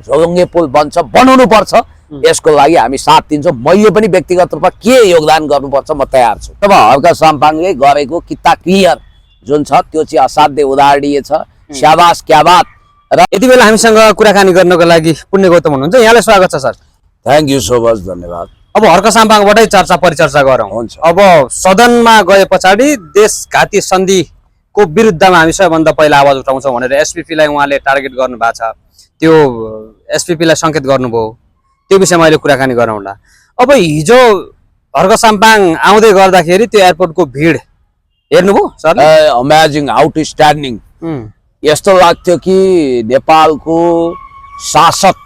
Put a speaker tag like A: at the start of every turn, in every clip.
A: झोलुङ्गे पुल बन्छ, बनाउनु पर्छ। यसको लागि हामी साथ दिन्छौँ। मैले पनि व्यक्तिगत रूपमा के योगदान गर्नुपर्छ म तयार छु। तब हर्क साम्पाङले गरेको किता क्लियर जुन छ त्यो चाहिँ असाध्य उदाहरणीय छ। स्याबास, क्या बात।
B: र यति बेला हामीसँग कुराकानी गर्नको लागि पुण्य गौतम हुनुहुन्छ, यहाँलाई स्वागत छ sir.
A: Thank you so much, धन्यवाद।
B: अब हर्क साम्पाङबाटै चर्चा परिचर्चा गरौँ।
A: हुन्छ।
B: अब सदनमा गए पछाडि देशघाती सन्धिको विरुद्धमा हामी सबैभन्दा पहिला आवाज उठाउँछौँ भनेर एसपीपीलाई उहाँले टार्गेट गर्नु भएको छ। त्यो एसपीपीलाई सङ्केत गर्नुभयो, त्यो विषयमा अहिले कुराकानी गरौँला। अब हिजो हर्क साम्पाङ आउँदै गर्दाखेरि त्यो एयरपोर्टको भिड हेर्नुभयो सर?
A: Amazing, outstanding. यस्तो लाग्थ्यो कि नेपालको शासक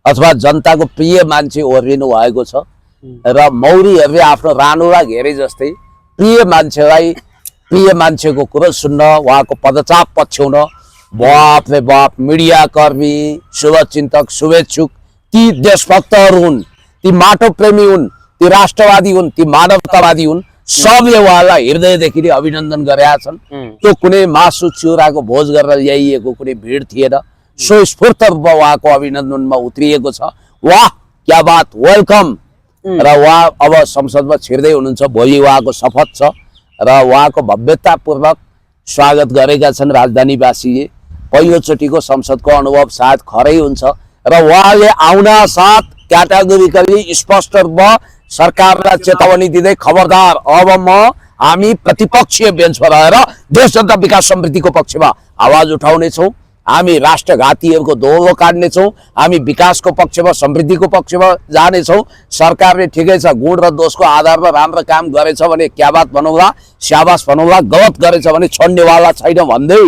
A: अथवा जनताको प्रिय मान्छे ओर्लिनु भएको छ र मौरीहरूले आफ्नो रानुलाई घेरे जस्तै प्रिय मान्छेलाई, प्रिय मान्छेको कुरो सुन्न, उहाँको पदचाप पछ्याउन बाप रे बाप मिडिया कर्मी, शुभचिन्तक, शुभेच्छुक, ती देशभक्तहरू हुन्, ती माटो प्रेमी हुन्, ती राष्ट्रवादी हुन्, ती मानवतावादी हुन्, सबले उहाँलाई हृदयदेखि नै अभिनन्दन गरेका छन्। त्यो कुनै मासु चिउराको भोज गरेर ल्याइएको कुनै भिड थिएन। स्वस्फूर्त रूपमा उहाँको अभिनन्दनमा उत्रिएको छ। वाह, क्या बात, वेलकम। र उहाँ अब संसदमा छिर्दै हुनुहुन्छ, भोलि उहाँको शपथ छ र उहाँको भव्यतापूर्वक स्वागत गरेका छन् राजधानीवासीले। पहिलोचोटिको संसदको अनुभव सायद खरै हुन्छ र उहाँले आउन साथ क्याटेगोरिकली स्पष्ट रूपमा सरकारलाई चेतावनी दिँदै खबरदार, अब हामी प्रतिपक्षीय बेन्चमा रहेर देश जनता विकास समृद्धिको पक्षमा आवाज उठाउनेछौँ। हामी राष्ट्रघातीहरूको दोलो काट्नेछौँ। हामी विकासको पक्षमा, समृद्धिको पक्षमा जानेछौँ। सरकारले ठिकै छ, गुण र दोषको आधारमा राम्रो काम गरेछ भने क्या बात भनौँला, स्याबास भनौँला, गलत गरेछ भने छोड्नेवाला छैन भन्दै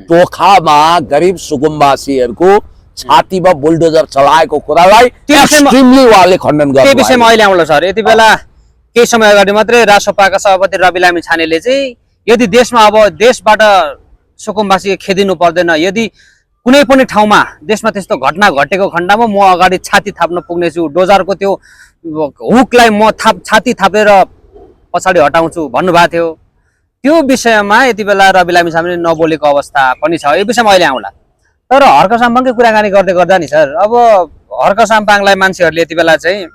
A: टोखामा गरिब सुकुम्बासीहरूको छातीमा बुलडोजर चलाएको कुरालाई एक्सट्रिमली उहाँले खण्डन गर्नु।
B: त्यो विषयमा अहिले आउँला सर। यति बेला केही समय अगाडि मात्रै रासपाका सभापति रवि लामी छानेले चाहिँ यदि देशमा अब देशबाट सुकुम्बासी खेदिनु पर्दैन, यदि कुनै पनि ठाउँमा देशमा त्यस्तो घटना घटेको खण्डमा म अगाडि छाती थाप्न पुग्नेछु, डोजरको त्यो हुकलाई म छाती थापेर पछाडि हटाउँछु भन्नुभएको थियो। त्यो विषयमा यति बेला रवि लामी छानेले नबोलेको अवस्था पनि छ। यो विषयमा अहिले आउँला। तर हर्क साम्पाङकै कुराकानी गर्दै गर्दा नि सर, अब हर्क साम्पाङलाई मान्छेहरूले यति बेला चाहिँ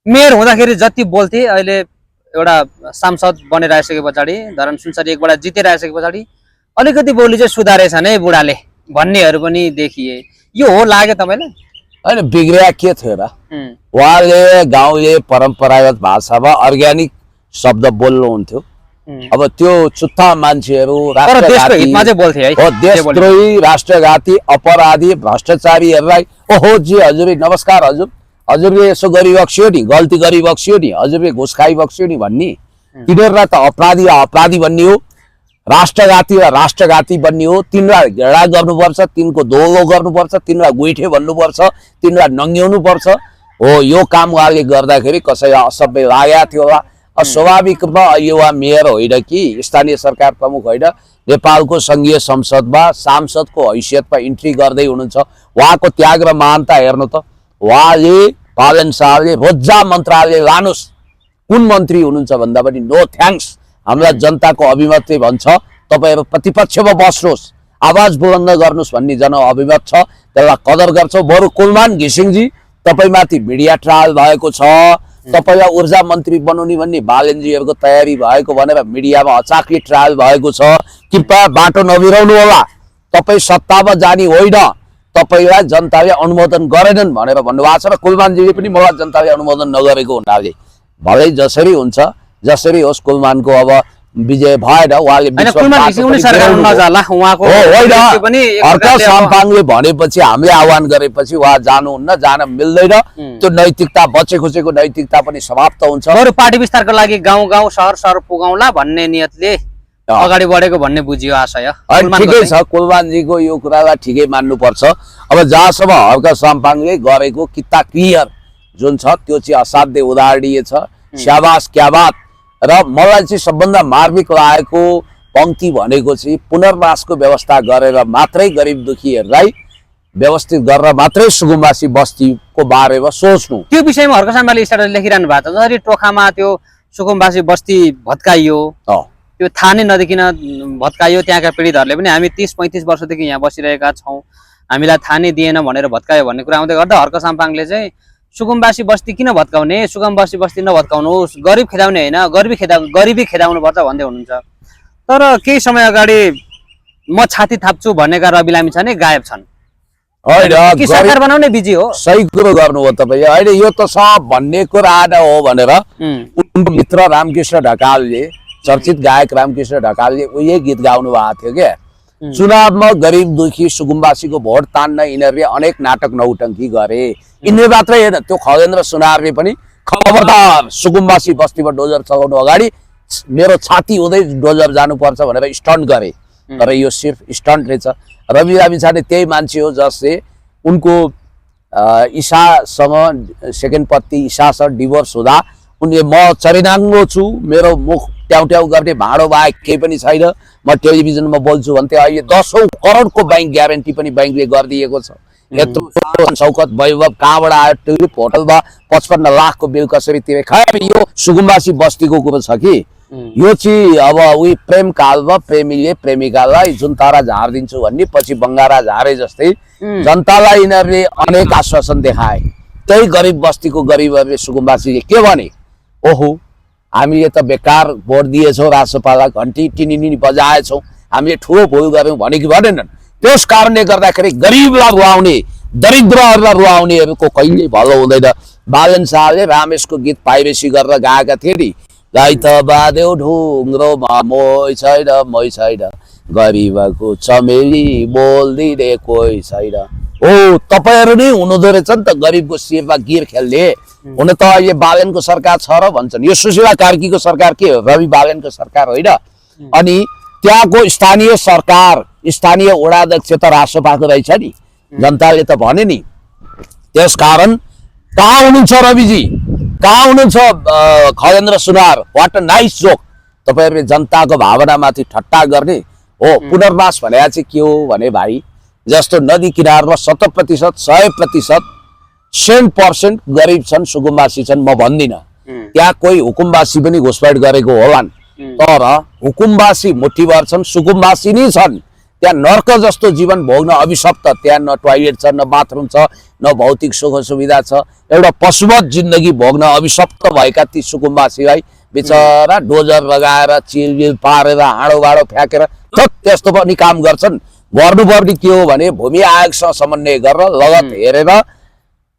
B: मेयर हुँदाखेरि जति बोल्थे, अहिले एउटा सांसद बनेर आइसके पछाडि, धरान सुनसरी एकबाट जितेर आइसके पछाडि अलिकति बोली चाहिँ सुधारेछ नै बुढाले भन्नेहरू पनि देखिए। यो हो लाग्यो तपाईँलाई?
A: होइन, बिग्रिया के थियो र? उहाँले गाउँले परम्परागत भाषामा अर्ग्यानिक शब्द बोल्नुहुन्थ्यो। अब त्यो चुत्ता मान्छेहरू देशद्रोही, राष्ट्रघाती, अपराधी, भ्रष्टाचारीहरूलाई ओहो जी हजुर नमस्कार, हजुर हजुरले यसो गरिबक्सियो नि, गल्ती गरिबक्सियो नि, हजुरले घुस खाइबक्सियो नि भन्ने, तिनीहरूलाई त अपराधी र अपराधी भन्ने हो, राष्ट्रघाती र राष्ट्रघाती भन्ने हो। तिनीहरूलाई घेरा गर्नुपर्छ, तिनको दोलो गर्नुपर्छ, तिनीहरूलाई गुइठे भन्नुपर्छ, तिनीहरूलाई नङ्ग्याउनु पर्छ। हो, यो काम उहाँले गर्दाखेरि कसैलाई असभ्य लागेको थियो होला। स्वाभाविक रूपमा अहिले उहाँ मेयर होइन कि स्थानीय सरकार प्रमुख होइन, नेपालको सङ्घीय संसदमा सांसदको हैसियतमा इन्ट्री गर्दै हुनुहुन्छ। उहाँको त्याग र महानता हेर्नु त। उहाँले पालन शाहले रोजा मन्त्रालय लानुहोस्, कुन मन्त्री हुनुहुन्छ भन्दा पनि नो थ्याङ्क्स, हामीलाई जनताको अभिमतले भन्छ तपाईँहरू प्रतिपक्षमा बस्नुहोस्, आवाज बुलन्द गर्नुहोस् भन्ने जनअभिमत छ, त्यसलाई कदर गर्छौँ। बरु कुलमान घिसिङजी तपाईँमाथि मिडिया ट्रायल भएको छ, तपाईँलाई ऊर्जा मन्त्री बनाउने भन्ने बालनजीहरूको तयारी भएको भनेर मिडियामा अचाकली ट्रायल भएको छ। कृपया बाटो नबिराउनु होला, तपाईँ सत्तामा जाने होइन, तपाईँलाई जनताले अनुमोदन गरेनन् भनेर भन्नुभएको छ। र कुलमानजीले पनि मलाई जनताले अनुमोदन नगरेको हुनाले भलै जसरी हुन्छ जसरी होस्, कुलमानको अब विजय भएन। उहाँले हर्क साम्पाङले भनेपछि, हामीले आह्वान गरेपछि उहाँ जानुहुन्न, जान मिल्दैन। त्यो नैतिकता, बचे खुचेको नैतिकता पनि समाप्त हुन्छ।
B: बरु पार्टी विस्तारको लागि गाउँ गाउँ सहर सहर पुगाउला भन्ने नियतले अगाडि बढेको भन्ने बुझियो आशय।
A: ठिकै छ, कुलमानजीको यो कुरालाई ठिकै मान्नुपर्छ। अब जहाँसम्म हर्क साम्पाङले गरेको किता क्लियर जुन छ त्यो चाहिँ असाध्य उदाहरणीय छ। स्याबास, क्या बात। र मलाई चाहिँ सबभन्दा मार्मिक लागेको पंक्ति भनेको चाहिँ पुनर्वासको व्यवस्था गरेर मात्रै गरिब दुखीहरूलाई व्यवस्थित गरेर मात्रै सुकुम्बासी बस्तीको बारेमा सोच्नु।
B: त्यो विषयमा हर्क साम्पाङले स्ट्याटस लेखिरहनु भएको छ। जसरी टोखामा त्यो सुकुम्बासी बस्ती भत्काइयो, त्यो थाहा नै नदेखिन भत्काइयो, त्यहाँका पीडितहरूले पनि हामी 30-35 वर्षदेखि यहाँ बसिरहेका छौँ, हामीलाई थाहा नै दिएन भनेर भत्कायो भन्ने कुरा आउँदै गर्दा हर्क साम्पाङले चाहिँ सुकुम्बासी बस्ती किन भत्काउने, सुकुम्बासी बस्ती नभत्काउनुहोस्, गरिब खेदाउने होइन, गरिबी खेदाउनु पर्छ भन्दै हुनुहुन्छ। तर केही समय अगाडि म छाती थाप्छु भनेका रवि लामिछाने गायब छन्।
A: होइन,
B: सरकार बनाउने बिजी हो।
A: सही कुरो गर्नुभयो तपाईँ। अहिले यो त सब भन्ने कुरा आधा हो भनेर उनको मित्र रामकृष्ण ढकालले, चर्चित गायक रामकृष्ण ढकालले उही गीत गाउनु भएको थियो क्या, चुनावमा गरिब दुखी सुकुम्बासीको भोट तान्न यिनीहरूले अनेक नाटक नौटङ्की गरे। यिनीहरू मात्रै होइन, त्यो खगेन्द्र सुनारले पनि खबरदार सुकुम्बासी बस्तीमा डोजर चलाउनु अगाडि मेरो छाती हुँदै डोजर जानुपर्छ भनेर स्टन्ट गरे। तर यो सिर्फ स्टन्ट रहेछ। रवि लामिछाने त्यही मान्छे हो जसले उनको ईशासँग, सेकेन्ड पत्नी ईशासँग डिभोर्स हुँदा उनले म चरिनाङ्गो छु, मेरो मुख ट्याउ ट्याउ गर्ने भाँडो बाहेक केही पनि छैन, म टेलिभिजनमा बोल्छु भन्थे। अहिले 10औं करोडको बैंक ग्यारेन्टी पनि बैंकले गरिदिएको छ। यत्रो शौकत वैभव कहाँबाट आयो? टुलिप होटलमा 55 लाखको बिल कसरी तिरे? खैर यो सुकुम्बासी बस्तीको कुरो छ कि यो चाहिँ अब उही प्रेम कालमा प्रेमीले प्रेमिकालाई जुन तारा झारिदिन्छु भन्ने पछि बङ्गारा झारे जस्तै जनतालाई यिनीहरूले अनेक आश्वासन देखाए। त्यही गरिब बस्तीको गरिबहरूले सुकुम्बासीले के भने, ओहो हामीले त बेकार भोट दिएछौँ, राजसपालाई घन्टी टिनिनी बजाएछौँ, हामीले ठुलो भुल गऱ्यौँ भने कि भनेनन्। त्यस कारणले गर्दाखेरि गरिबलाई रुवाउने, दरिद्रहरूलाई रुवाउनेहरूको कहिले भलो हुँदैन। बालन शाहले रामेशको गीत पाइरेसी गरेर गाएका थिए नि, गाई त बादेऊ ढुङ्ग्रोमा मोही छैन, मोही छैन, गरिबको चमेली बोल्दिने कोही छैन। हो, तपाईँहरू नै हुनुहुँदो रहेछ नि त गरिबको शिरमा गिर खेल्ने। हुन त अहिले बालनको सरकार छ र भन्छन्, यो सुशीला कार्कीको सरकार के हो? रवि बालनको सरकार होइन। अनि त्यहाँको स्थानीय सरकार, स्थानीय वडा अध्यक्ष त राष्ट्रपाको रहेछ नि, जनताले त भने नि। त्यस कारण कहाँ हुनुहुन्छ रविजी, कहाँ हुनुहुन्छ Khagendra Sunar? What a nice joke. तपाईँहरूले जनताको भावनामाथि ठट्टा गर्ने हो। पुनर्वास भने चाहिँ के हो भने भाइ, जस्तो नदी किनारमा 100%, 100%, 100% गरिब छन्, सुकुम्बासी छन्, म भन्दिनँ। त्यहाँ कोही हुकुमवासी पनि घुसपैठ गरेको होलान्, तर हुकुमवासी मुठीभर छन्, सुकुम्बासी नै छन्। त्यहाँ नर्क जस्तो जीवन भोग्न अभिशप्त। त्यहाँ न टोयलेट छ, न बाथरुम छ, न भौतिक सुख सुविधा छ। एउटा पशुवत जिन्दगी भोग्न अभिशप्त भएका ती सुकुम्बासीलाई बिचरा डोजर लगाएर चिलबिल पारेर हाँडो बाँडो फ्याँकेर त्यस्तो पनि काम गर्छन्। गर्नुपर्ने के हो भने भूमि आयोगसँग समन्वय गरेर लगत हेरेर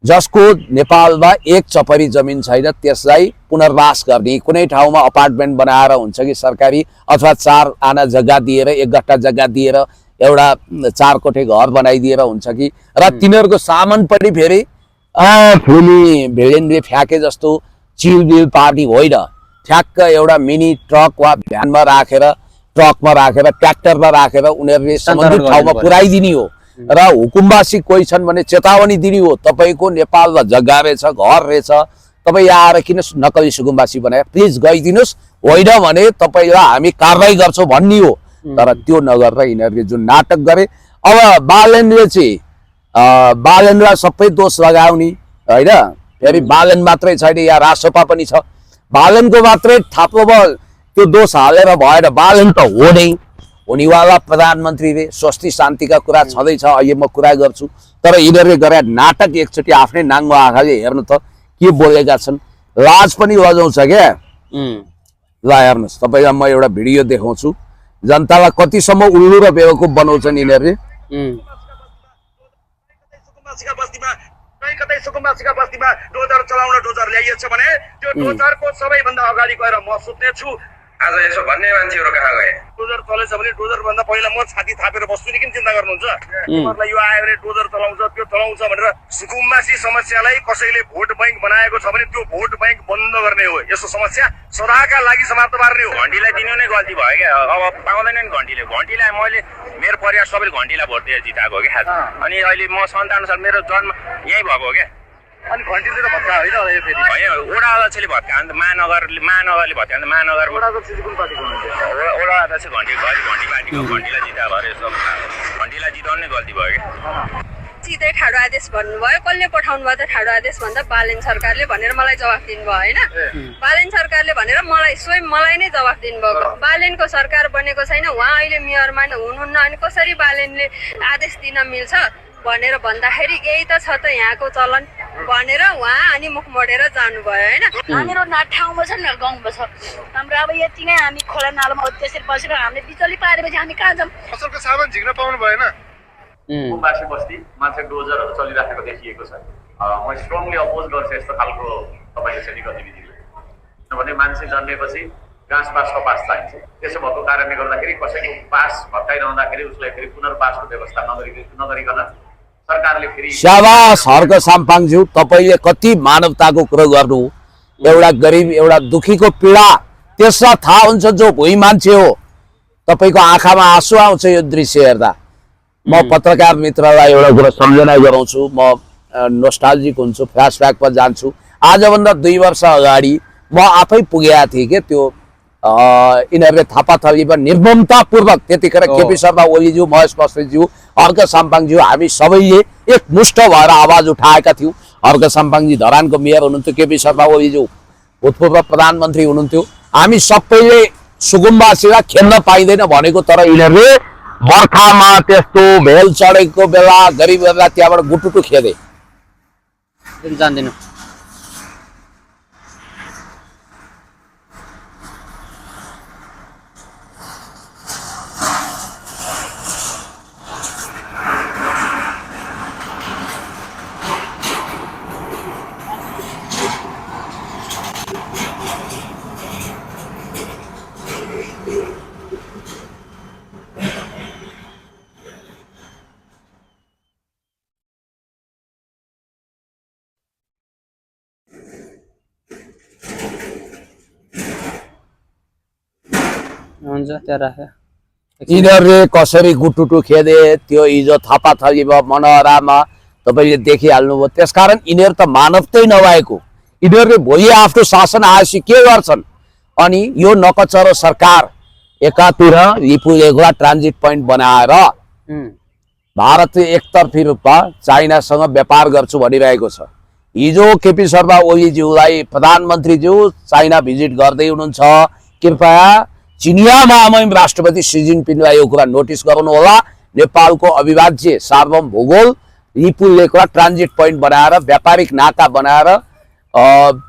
A: जसको नेपालमा एक चपरी जमिन छैन त्यसलाई पुनर्वास गर्ने, कुनै ठाउँमा अपार्टमेन्ट बनाएर हुन्छ कि सरकारी, अथवा 4 आना जग्गा दिएर, 1 गट्टा जग्गा दिएर एउटा 4 कोठे घर बनाइदिएर हुन्छ कि, र तिनीहरूको सामान पनि फेरि फिल्मी भिलेनले फ्याँके जस्तो चिलबिल पार्टी होइन। ठ्याक्क एउटा मिनी ट्रक वा भ्यानमा राखेर, ट्रकमा राखेर, ट्र्याक्टरमा राखेर उनीहरूले सम्बन्धित ठाउँमा पुर्याइदिने हो। र हुकुमवासी कोही छन् भने चेतावनी दिने हो, तपाईँको नेपालमा जग्गा रहेछ, घर रहेछ, तपाईँ यहाँ आएर किन नक्कली सुकुम्बासी बनाए, प्लिज गइदिनुहोस्, होइन भने तपाईँलाई हामी कारवाही गर्छौँ भन्ने हो। तर त्यो नगरेर यिनीहरूले जुन नाटक गरे, अब बालनले चाहिँ बालनलाई सबै दोष लगाउने होइन। फेरि बालन मात्रै छैन, यहाँ राजसपा पनि छ, बालनको मात्रै थाप्लोमा त्यो दोष हालेर भएन। बालन त हो नै, हुनेवाला प्रधानमन्त्री रे, स्वस्ति शान्तिका कुरा छँदैछ, अहिले म कुरा गर्छु। तर यिनीहरूले गरे नाटक एकचोटि आफ्नै नाङ्गो आँखाले हेर्नु त के बोलेका छन्, लाज पनि लजाउँछ क्या। ल हेर्नुहोस्, तपाईँलाई म एउटा भिडियो देखाउँछु, जनतालाई कतिसम्म उल्लु र बेवकुफ बनाउँछन् यिनीहरूले।
C: कतै सुकुम्बासीका बस्तीमा डोजर चलाउन डोजर ल्याइएछ भने त्यो डोजरको सबैभन्दा अगाडि गएर म सुत्ने छु। आज यसो भन्ने मान्छेहरू कहाँ गए? डोजर चलेछ भने डोजर भन्दा पहिला म छाती थापेर बस्छु नि, किन चिन्ता गर्नुहुन्छ? तिमीहरूलाई यो आयो भने डोजर चलाउँछ, त्यो चलाउँछ भनेर सुकुम्बासी समस्यालाई कसैले भोट बैंक बनाएको छ भने त्यो भोट बैंक बन्द गर्ने हो। यस्तो समस्या सदाका लागि समाप्त पार्ने हो। घन्टीलाई दिनु नै गल्ती भयो क्या, अब पाउँदैन नि घन्टीले। घन्टीलाई मैले मेरो परिवार सबैले घन्टीलाई भोट दिएर जिताएको हो क्या। अनि अहिले म सन्तानुसार मेरो जन्म यहीँ भएको हो क्या। अनि घन्टीले त भत्का होइन होला यो फेरि? होइन, वडा अध्यक्षले भत्का, अन्त महानगरले भत्का, अन्त महानगर वडा अध्यक्ष कुन पार्टीको हुनुहुन्छ? वडा अध्यक्ष घन्टी पार्टीको, घन्टीलाई जिता भएर सब घन्टीलाई जिताउनु नै गल्ती भयो क्या।
D: सिधै ठाडो आदेश भन्नुभयो, कसले पठाउनु भयो त ठाडो आदेश भन्दा? बालेन सरकारले भनेर मलाई जवाफ दिनुभयो होइन। बालेन सरकारले भनेर मलाई स्वयं मलाई नै जवाफ दिनुभयो। बालेनको सरकार बनेको छैन, उहाँ अहिले मेयरमा हुनुहुन्न, अनि कसरी बालेनले आदेश दिन मिल्छ? भनेर भन्दाखेरि यही त छ त यहाँको चलन भनेर उहाँ अनि मुख मोडेर जानुभयो होइन।
E: हामीहरू ठाउँमा छ नि गाउँमा छ हाम्रो अब यति नै हामी खोला नालामा त्यसरी बसेर हामीले बिजुली पारेपछि हामी कहाँ जाऊँ?
C: फसलको सामान झिक्न पाउनु भएन।
F: कुम्बासी बस्ती मान्छे डोजरहरू चलिराखेको देखिएको छ। म स्ट्रङली अपोज गर्छु यस्तो खालको तपाईँको चाहिँ गतिविधिले, किनभने मान्छे जन्मेपछि घाँस पास कपास चाहिन्छ। त्यसो भएको कारणले गर्दाखेरि कसैको पास भत्काइरहँदाखेरि उसलाई फेरि पुनर्वासको व्यवस्था नगरिकन सरकारले फेरि
A: शाबास हर्क साम्पाङज्यू, तपाईँले कति मानवताको कुरो गर्नु। एउटा गरिब एउटा दुखीको पीडा त्यसलाई थाहा हुन्छ जो भुइँ मान्छे हो। तपाईँको आँखामा आँसु आउँछ यो दृश्य हेर्दा। म पत्रकार मित्रलाई एउटा कुरा सम्झना गराउँछु, म नोस्टाल्जिक हुन्छु, फ्ल्यासब्याकमा जान्छु। आजभन्दा 2 वर्ष अगाडि म आफै पुगेका थिएँ के त्यो यिनीहरूले थापाथलीमा निर्ममतापूर्वक त्यतिखेर केपी शर्मा ओलीज्यू, महेश बस्नेतज्यू, हर्क साम्पाङज्यू हामी सबैले एकमुष्ट भएर आवाज उठाएका थियौँ। हर्क साम्पाङजी धरानको मेयर हुनुहुन्थ्यो, केपी शर्मा ओलीज्यू भूतपूर्व प्रधानमन्त्री हुनुहुन्थ्यो। हामी सबैले सुकुम्बासीलाई खेल्न पाइँदैन भनेको, तर यिनीहरूले बर्खामा त्यस्तो भेल चढेको बेला गरिबहरूलाई त्यहाँबाट गुटुटु खेदे।
B: जान्दिनँ। हुन्छ त्यहाँ राखे।
A: यिनीहरूले कसरी गुटुटु खेदे त्यो हिजो थापाथलीमा मनहरामा तपाईँले देखिहाल्नुभयो। त्यसकारण यिनीहरू त मानवतै नभएको, यिनीहरूले भोलि आफ्नो शासन आएपछि के गर्छन्? अनि यो नकचरो सरकार एकातिर लिपुलेखलाई ट्रान्जिट पोइन्ट बनाएर भारत एकतर्फी रूपमा चाइनासँग व्यापार गर्छु भनिरहेको छ। हिजो केपी शर्मा ओलीज्यूलाई प्रधानमन्त्रीज्यू चाइना भिजिट गर्दै हुनुहुन्छ। कृपया चिनिया महामहिम राष्ट्रपति सी जिनपिङलाई यो कुरा नोटिस गराउनु होला। नेपालको अविभाज्य सार्वभौम भूगोल लिपुलेखलाई ट्रान्जिट पोइन्ट बनाएर व्यापारिक नाका बनाएर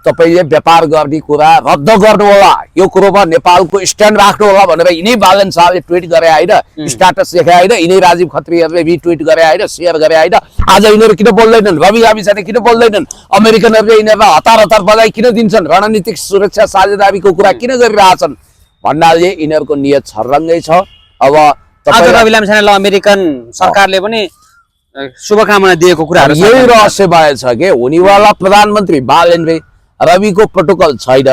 A: तपाईँले व्यापार गर्ने कुरा रद्द गर्नु होला। यो कुरोमा नेपालको स्ट्यान्ड राख्नु होला भनेर यिनै बालन शाहले ट्विट गरे होइन, स्ट्याटस लेखे होइन, यिनै राजीव खत्रीहरूले रिट्विट गरे होइन, सेयर गरे होइन। आज यिनीहरू किन बोल्दैनन्? रवि लामिछाने किन बोल्दैनन्? अमेरिकनहरूले यिनीहरूलाई हतार हतार बधाई किन दिन्छन्? रणनीतिक सुरक्षा साझेदारीको कुरा किन गरिरहेछन् भन्नाले यिनीहरूको नियत छर्लङ्गै छ। अब
B: आज रवि लामिछानेलाई अमेरिकन सरकारले पनि शुभकामना दिएको कुराहरू
A: यही रहस्य भएछ के हुनेवाला प्रधानमन्त्री बालेन रे रविको प्रोटोकल छैन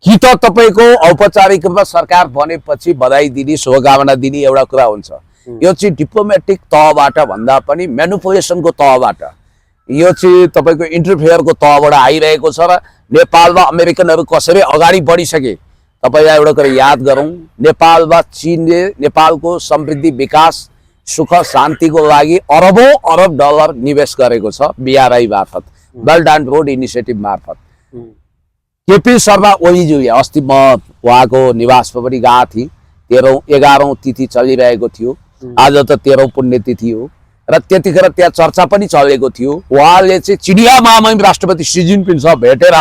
A: कि त तपाईँको औपचारिक रूपमा सरकार बनेपछि बधाई दिने शुभकामना दिने एउटा कुरा हुन्छ। यो चाहिँ डिप्लोमेटिक तहबाट भन्दा पनि म्यानिपुलेसनको तहबाट, यो चाहिँ तपाईँको इन्टरफेयरको तहबाट आइरहेको छ। र नेपालमा अमेरिकनहरू कसरी अगाडि बढिसके तपाईँलाई एउटा कुरा याद गरौँ, नेपालमा चीनले नेपालको समृद्धि विकास सुख शान्तिको लागि अरबौं अरब डलर निवेश गरेको छ BRI मार्फत, बेल्ट एन्ड रोड इनिसिएटिभ मार्फत। केपी शर्मा ओलीज्यूले अस्ति म उहाँको निवासमा पनि गएको थिएँ। 11औं तिथि चलिरहेको थियो, आज त 13औं पुण्यतिथि हो र त्यतिखेर त्यहाँ चर्चा पनि चलेको थियो। उहाँले चाहिँ चिनिया महामहिम राष्ट्रपति सी जिनपिङसँग भेटेर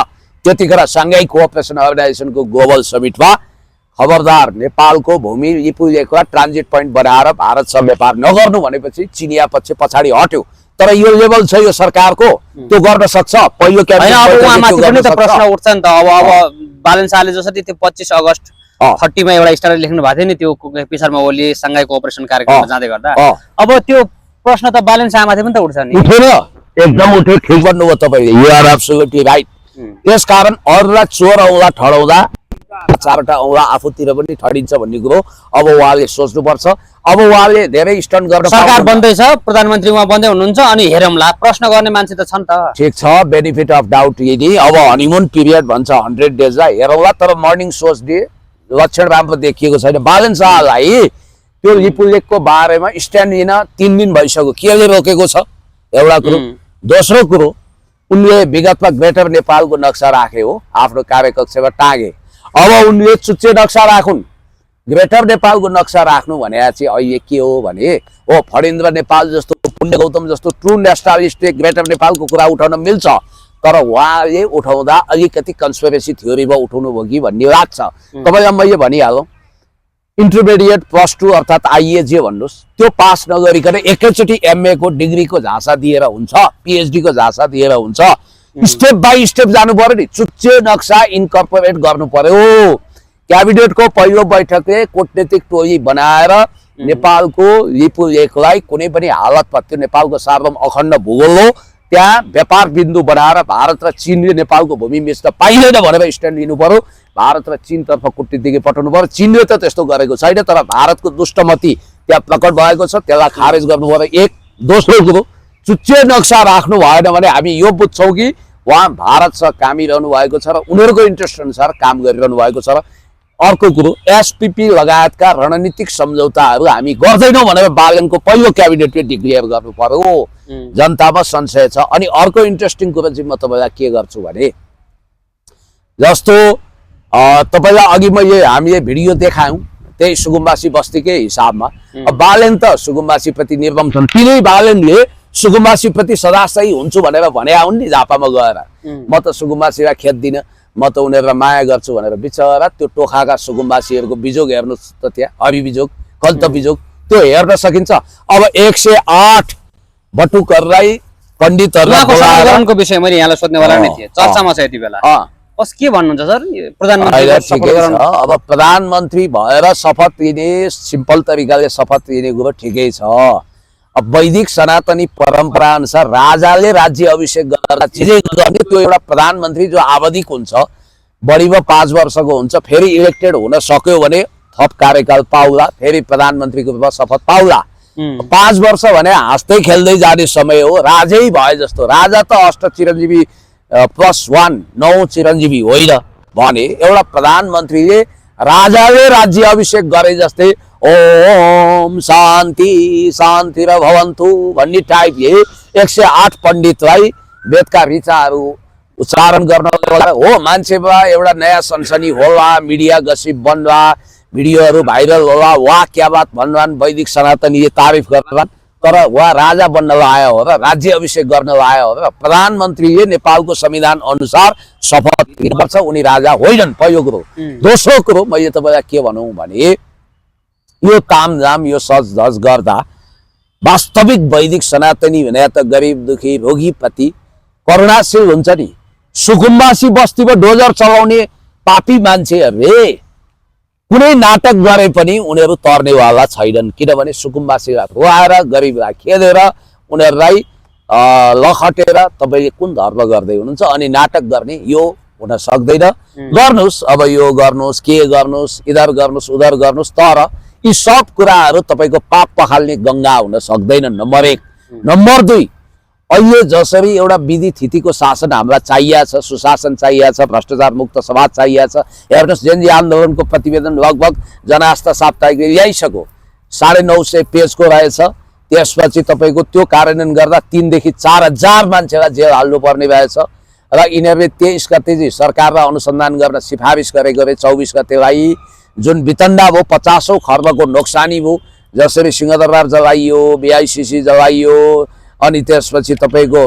A: त्यतिखेर साङ्घाई कोअपरेसन अर्गनाइजेसनको ग्लोबल समिटमा खबरदार नेपालको भूमि लिपुलेखलाई ट्रान्जिट पोइन्ट बनाएर भारतसँग व्यापार नगर्नु भनेपछि चिनिया पक्ष पछाडि हट्यो। तर यो लेभल छ यो सरकारको, त्यो गर्न सक्छ। पहिलो
B: प्रश्न उठ्छ नि त। अब बालन शाहले जसरी त्यो 25 अगस्त 30 मा एउटा स्टार लेख्नु भएको थियो नि, त्यो केपी शर्मा ओली साङ्घाई कोअपरेसन कार्यक्रममा जाँदै गर्दा, अब त्यो प्रश्न त बालन शाहमाथि पनि त उठ्छ नि।
A: उठेन, एकदम उठ्यो। ठिक भन्नुभयो तपाईँले, यु आर एब्सोल्युटली राइट। त्यसकारण अरूलाई चोर औँला ठडाउँदा 4वटा औँला आफूतिर पनि ठडिन्छ भन्ने कुरो अब उहाँले सोच्नुपर्छ। अब उहाँले धेरै स्टन्ट गर्न
B: सरकार बन्दैछ, प्रधानमन्त्री उहाँ बन्दै हुनुहुन्छ, अनि हेरौँला, प्रश्न गर्ने मान्छे त छ नि त।
A: ठिक छ, बेनिफिट अफ डाउट लिने। अब हनीमुन पिरियड भन्छ 100 डेजलाई, हेरौँला। तर मर्निङ सोच डे लक्षण राम्रो देखिएको छैन। बालन शाहलाई त्यो लिपुलेखको बारेमा स्ट्यान्ड लिन 3 दिन भइसक्यो। केले रोकेको छ एउटा कुरो। दोस्रो कुरो, उनले विगतमा ग्रेटर नेपालको नक्सा राखे हो, आफ्नो कार्यकक्षमा टाँगे। अब उनले चुच्चे नक्सा राखुन्, ग्रेटर नेपालको नक्सा राख्नु भने चाहिँ अहिले के हो भने हो फणेन्द्र नेपाल जस्तो पुण्य गौतम जस्तो ट्रु नेसनलिस्टले ग्रेटर नेपालको कुरा उठाउन मिल्छ, तर उहाँले उठाउँदा अलिकति कन्स्पिरेसी थ्योरीमा उठाउनु भयो कि भन्ने लाग्छ। तपाईँलाई मैले भनिहालौँ, इन्टरमिडिएट +2 अर्थात् आइए जे भन्नुहोस् त्यो पास नगरिकन एकैचोटि MA को डिग्रीको झाँसा दिएर हुन्छ, PhD को झाँसा दिएर हुन्छ। स्टेप बाई स्टेप जानु पर्यो नि, चुच्चे नक्सा इन्कर्पोरेट गर्नु पर्यो। क्याबिनेटको पहिलो बैठकले कूटनीतिक टोली बनाएर नेपालको लिपु लेखलाई कुनै पनि हालतमा त्यो नेपालको सार्वभौम अखण्ड भूगोल हो, त्यहाँ व्यापार बिन्दु बनाएर भारत र चीनले नेपालको भूमि बेच्न पाइँदैन भनेर स्ट्यान्ड लिनु पर्यो। भारत र चीनतर्फ कूटनीतिक पठाउनु पर्यो। चीनले त त्यस्तो गरेको छैन, तर भारतको दुष्टमती त्यहाँ प्रकट भएको छ, त्यसलाई खारेज गर्नु पर्यो। एक दोस्रो कुरो, चुच्चे नक्सा राख्नु भएन भने हामी यो बुझ्छौँ कि उहाँ भारतसँग कामिरहनु भएको छ र उनीहरूको इन्ट्रेस्ट अनुसार काम गरिरहनु भएको छ। र अर्को कुरो, SPP लगायतका रणनीतिक सम्झौताहरू हामी गर्दैनौँ भनेर बालनको पहिलो क्याबिनेटले डिक्लेयर गर्नु पर्यो। जनतामा संशय छ। अनि अर्को इन्ट्रेस्टिङ कुरो चाहिँ म तपाईँलाई के गर्छु भने, जस्तो तपाईँलाई अघि हामीले भिडियो देखायौँ त्यही सुकुम्बासी बस्तीकै हिसाबमा। अब बालेन त सुकुम्बासीप्रति निर्मम छन्, तिनै बालेनले सुकुम्बासीप्रति सदाशय हुन्छु भनेर भने आउन् नि झापामा गएर। म त सुकुम्बासीलाई खेद्दिनँ, म त उनीहरूलाई माया गर्छु भनेर बिचरा त्यो टोखाका सुकुम्बासीहरूको बिजोग हेर्नुहोस् त, त्यहाँ हरि बिजोग कल्त बिजोग त्यो हेर्न सकिन्छ। अब 108 बटुकहरूलाई पण्डितहरूको
B: विषय मैले यहाँलाई सोध्नेवाला नै थिएँ, चर्चामा छ यति बेला। बस के भन्नुहुन्छ सर, प्रधानमन्त्री
A: अब प्रधानमन्त्री भएर शपथ लिने सिम्पल तरिकाले शपथ लिने कुरो ठिकै छ। अब वैदिक सनातनी परम्परा अनुसार राजाले राज्य अभिषेक गर्दा चिजै गर्ने, त्यो एउटा प्रधानमन्त्री जो आवधिक हुन्छ, बढीमा 5 वर्षको हुन्छ, फेरि इलेक्टेड हुन सक्यो भने थप कार्यकाल पाउला, फेरि प्रधानमन्त्रीको रूपमा शपथ पाउला। 5 वर्ष भने हाँस्दै खेल्दै जाने समय हो, राजै भए जस्तो। राजा त अष्ट चिरञ्जीवी +1 9 चिरञ्जीवी होइन भने एउटा प्रधानमन्त्रीले राजाले राज्य अभिषेक गरे जस्तै ओम शान्ति शान्ति र भवन्तु भन्ने टाइपले 108 पण्डितलाई वेदका ऋचाहरू उच्चारण गर्न हो। मान्छेमा एउटा नयाँ सनसनी होला, मिडिया गसिप बन्ला, भिडियोहरू भाइरल होला, वाह क्या बात भन्लान्, वैदिक सनातनीले तारिफ गर्लान्, तर उहाँ राजा बन्न लायो हो र राज्य अभिषेक गर्न लायो हो र प्रधानमन्त्रीले नेपालको संविधान अनुसार शपथ लिनुपर्छ, उनी राजा होइनन्, पहिलो कुरो। दोस्रो कुरो मैले तपाईँलाई के भनौँ भने, यो तामझाम यो सजधज गर्दा वास्तविक वैदिक सनातनी भने त गरिब दुखी रोगीप्रति करुणाशील हुन्छ नि। सुकुम्बासी बस्तीमा डोजर चलाउने पापी मान्छेहरूले कुनै नाटक गरे पनि उनीहरू तर्नेवाला छैनन्, किनभने सुकुम्बासीलाई रुवाएर गरिबलाई खेदेर उनीहरूलाई लखटेर तपाईँले कुन धर्म गर्दै हुनुहुन्छ अनि नाटक गर्ने यो हुन सक्दैन। गर्नुहोस्, अब यो गर्नुहोस्, के गर्नुहोस्, इधर गर्नुहोस् उधर गर्नुहोस्, तर यी सब कुराहरू तपाईँको पाप पखाल्ने गङ्गा हुन सक्दैनन्। नम्बर 1। नम्बर 2, अहिले जसरी एउटा विधि थितिको शासन हामीलाई चाहिएको छ, सुशासन चाहिएको छ, भ्रष्टाचार मुक्त समाज चाहिएको छ। हेर्नुहोस्, जेनजी आन्दोलनको प्रतिवेदन लगभग जनआस्था साप्ताहिकले ल्याइसक्यो, 950 पेजको रहेछ। त्यसपछि तपाईँको त्यो कार्यान्वयन गर्दा 3 देखि 4 हजार मान्छेलाई जेल हाल्नुपर्ने रहेछ र यिनीहरूले 23 गते चाहिँ सरकारलाई अनुसन्धान गर्न सिफारिस गरेको रहे। 24 गतेलाई जुन वितण्डा भयो, 50औं खर्बको नोक्सानी भयो, जसरी सिंहदरबार जलाइयो, BICC जलाइयो, अनि त्यसपछि तपाईँको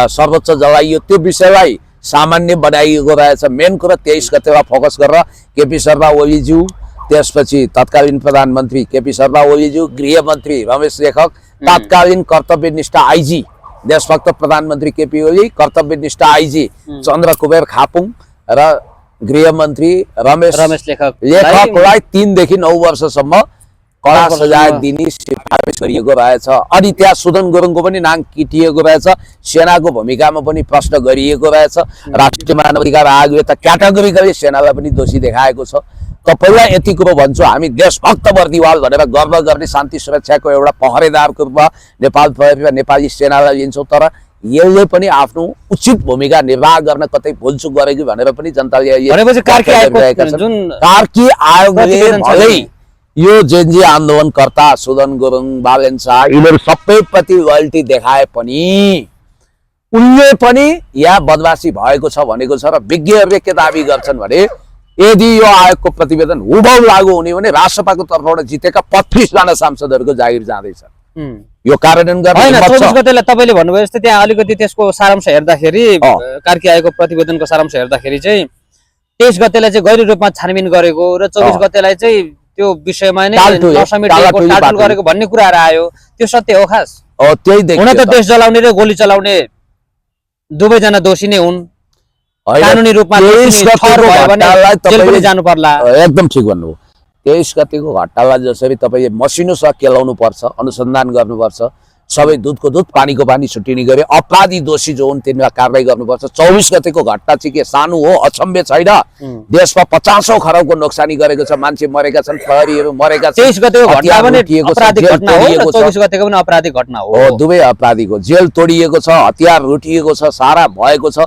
A: सर्वोच्च जलाइयो, त्यो विषयलाई सामान्य बनाइएको रहेछ। मेन कुरा 23 गतेमा फोकस गरेर केपी शर्मा ओलीज्यू, त्यसपछि तत्कालीन प्रधानमन्त्री केपी शर्मा ओलीज्यू, गृहमन्त्री रमेश लेखक, तत्कालीन कर्तव्यनिष्ठ IG देशभक्त प्रधानमन्त्री केपी ओली, कर्तव्यनिष्ठ IG चन्द्र कुबेर खापुङ र गृहमन्त्री रमेश लेखकलाई 3 देखि 9 वर्षसम्म कडा सजाय दिने सिफारिस गरिएको रहेछ। अनि त्यहाँ सुदन गुरुङको पनि नाम किटिएको रहेछ, सेनाको भूमिकामा पनि प्रश्न गरिएको रहेछ। राष्ट्रिय मानव अधिकार आयोगले त क्याटेगोरिकली सेनालाई पनि दोषी देखाएको छ। तपाईँलाई यति कुरो भन्छु, हामी देशभक्त बर्दिवाल भनेर गर्व गर्ने शान्ति सुरक्षाको एउटा पहरेदारको रूपमा नेपाल प्रहरी र नेपाली सेनालाई लिन्छौँ, तर यसले पनि आफ्नो उचित भूमिका निर्वाह गर्न कतै भुलचुक गरे कि भनेर पनि जनताले कार्की आयोगले भलै यो जेनजी आन्दोलनकर्ता सुदन गुरुङ, बालेन शाह यिनीहरू सबैप्रति लोयल्टी देखाए पनि उनले पनि यहाँ बदमासी भएको छ भनेको छ। र विज्ञहरूले के दाबी गर्छन् भने यदि यो आयोगको प्रतिवेदन हुबहु लागू हुने हो भने राष्ट्रसभाको तर्फबाट जितेका 25 जना सांसदहरूको जागिर जाँदैछ। यो कार्यान्वयन गर्ने
B: होइन,
A: हिम्मत
B: 24
A: छ।
B: गतेलाई तपाईँले भन्नुभयो जस्तै त्यहाँ अलिकति त्यसको सारांश हेर्दाखेरि कार्की आयोगको प्रतिवेदनको सारांश हेर्दाखेरि चाहिँ 23 गतेलाई चाहिँ गैर रूपमा छानबिन गरेको र 24 गतेलाई चाहिँ त्यो विषयमा नै नसमेटिएको टालटुल गरेको भन्ने कुराहरू आयो। त्यो सत्य हो खास?
A: त्यही
B: हुन
A: देखियो
B: त देश जलाउने र गोली चलाउने दुवैजना दोषी नै हुन्। कानुनी रूपमा जेल पनि जानु पर्ला।
A: एकदम ठिक भन्नुभयो। 23 गतिको घटनालाई जसरी तपाईँ मसिनोसँग केलाउनु पर्छ, अनुसन्धान गर्नुपर्छ, सबै दुधको दुध पानीको पानी छुट्टिने गरी अपराधी दोषी जो हुन् तिनीलाई कारबाही गर्नुपर्छ। 24 गतिको घटना चाहिँ के सानो हो? अक्षम्य छैन। देशमा 50औं खरबको नोक्सानी गरेको छ, मान्छे मरेका छन्, प्रहरीहरू मरेका छन्।
B: 23 गतेको घटना पनि अपराधिक घटना हो, 24 गतेको पनि अपराधिक घटना हो।
A: दुवै अपराधीको जेल तोडिएको छ, हतियार लुटिएको छ, सारा भएको छ।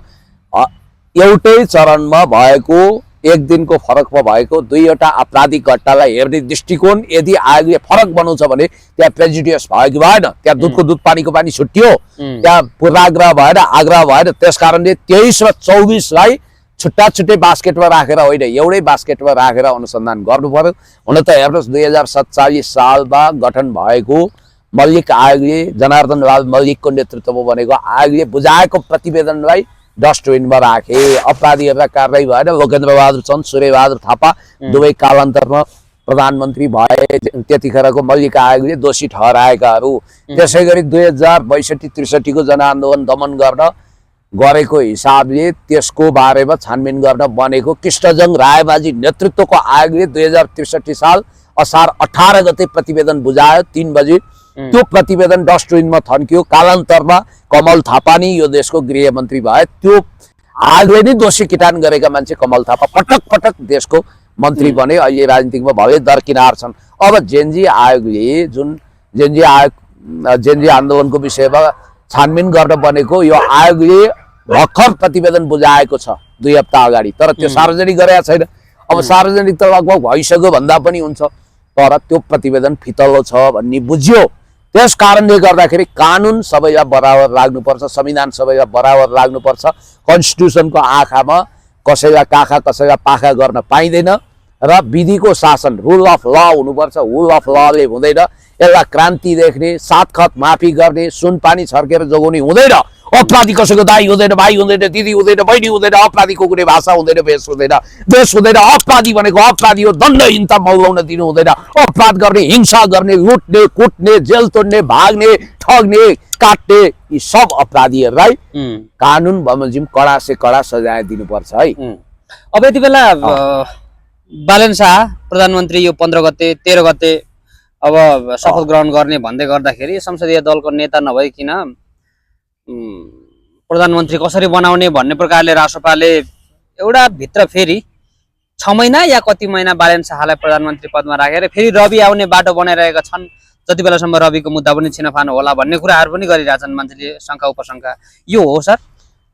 A: एउटै चरणमा भएको, एक दिनको फरकमा भएको दुईवटा आपराधिक घटनालाई हेर्ने दृष्टिकोण यदि आयोगले फरक बनाउँछ भने त्यहाँ प्रेजुडियस भयो कि भएन? त्यहाँ दुधको दुध पानीको पानी छुट्टियो, त्यहाँ पूर्वाग्रह भएन, आग्रह भएन। त्यसकारणले 23 र 24लाई छुट्टा छुट्टै बास्केटमा राखेर होइन, एउटै बास्केटमा राखेर अनुसन्धान गर्नु पर्यो। हुन त हेर्नुहोस् 2047 सालमा गठन भएको मल्लिक आयोगले, जनार्दन लाल मल्लिकको नेतृत्वमा बनेको आयोगले बुझाएको प्रतिवेदनलाई डस्टबिनमा राखे। अपराधीहरूलाई कारवाही भएन। लोकेन्द्र बहादुर चन्द, सूर्य बहादुर थापा दुवै कालान्तरमा प्रधानमन्त्री भए। त्यतिखेरको मल्लिक आयोगले दोषी ठहराएकाहरू। त्यसै गरी 2062-63 को जनआन्दोलन दमन गर्न गरेको हिसाबले त्यसको बारेमा छानबिन गर्न बनेको कृष्णजङ रायमाझी नेतृत्वको आयोगले 2063 साल असार 18 गते प्रतिवेदन बुझायो 3 बजे। त्यो प्रतिवेदन डस्टबिनमा थन्कियो। कालान्तरमा कमल थापा नि यो देशको गृहमन्त्री भए। त्यो आयोगले नै दोषी किटान गरेका मान्छे कमल थापा पटक पटक देशको मन्त्री बने। अहिले राजनीतिकमा भले दरकिनार छन्। अब जेनजी आयोगले जुन जेनजी आन्दोलनको विषयमा छानबिन गर्न बनेको यो आयोगले भर्खर प्रतिवेदन बुझाएको छ 2 हप्ता अगाडि, तर त्यो सार्वजनिक गरेका छैन। अब सार्वजनिक त लगभग भइसक्यो भन्दा पनि हुन्छ, तर त्यो प्रतिवेदन फितलो छ भन्ने बुझ्यो। त्यस कारणले गर्दाखेरि कानुन सबैलाई बराबर लाग्नुपर्छ, संविधान सबैलाई बराबर लाग्नुपर्छ। कन्स्टिट्युसनको आँखामा कसैलाई काखा कसैलाई पाखा गर्न पाइँदैन र विधिको शासन, रुल अफ ल हुनुपर्छ। रुल अफ लले हुँदैन। यसलाई क्रान्ति देख्ने, सातखत माफी गर्ने, सुनपानी छर्केर जोगाउने हुँदैन। अपराधी कसैको दाई हुँदैन, भाइ हुँदैन, दिदी हुँदैन, बहिनी हुँदैन। अपराधीको कुनै भाषा हुँदैन, भेष हुँदैन, देश हुँदैन। अपराधी भनेको अपराधी हो। दण्डहीनता मौलाउन दिनु हुँदैन। अपराध गर्ने, हिंसा गर्ने, लुट्ने, कुट्ने, जेल तोड्ने, भाग्ने, ठग्ने, काट्ने, यी सब अपराधीहरूलाई कानुन बमोजिम कडा से कडा सजाय दिनुपर्छ है।
B: अब यति बेला बालेन शाह प्रधानमन्त्री यो 15 गते 13 गते अब शपथ ग्रहण गर्ने भन्दै गर्दाखेरि संसदीय दलको नेता नभइकिन प्रधानमन्त्री कसरी बनाउने भन्ने प्रकारले राष्ट्रपाले एउटा भित्र फेरि 6 महिना या कति महिना बालेन शाहलाई प्रधानमन्त्री पदमा राखेर फेरि रवि आउने बाटो बनाइरहेका छन्। जति बेलासम्म रविको मुद्दा पनि छिनफान होला भन्ने कुराहरू पनि गरिरहेछन् मान्छेले, शङ्का उपशङ्का। यो हो सर?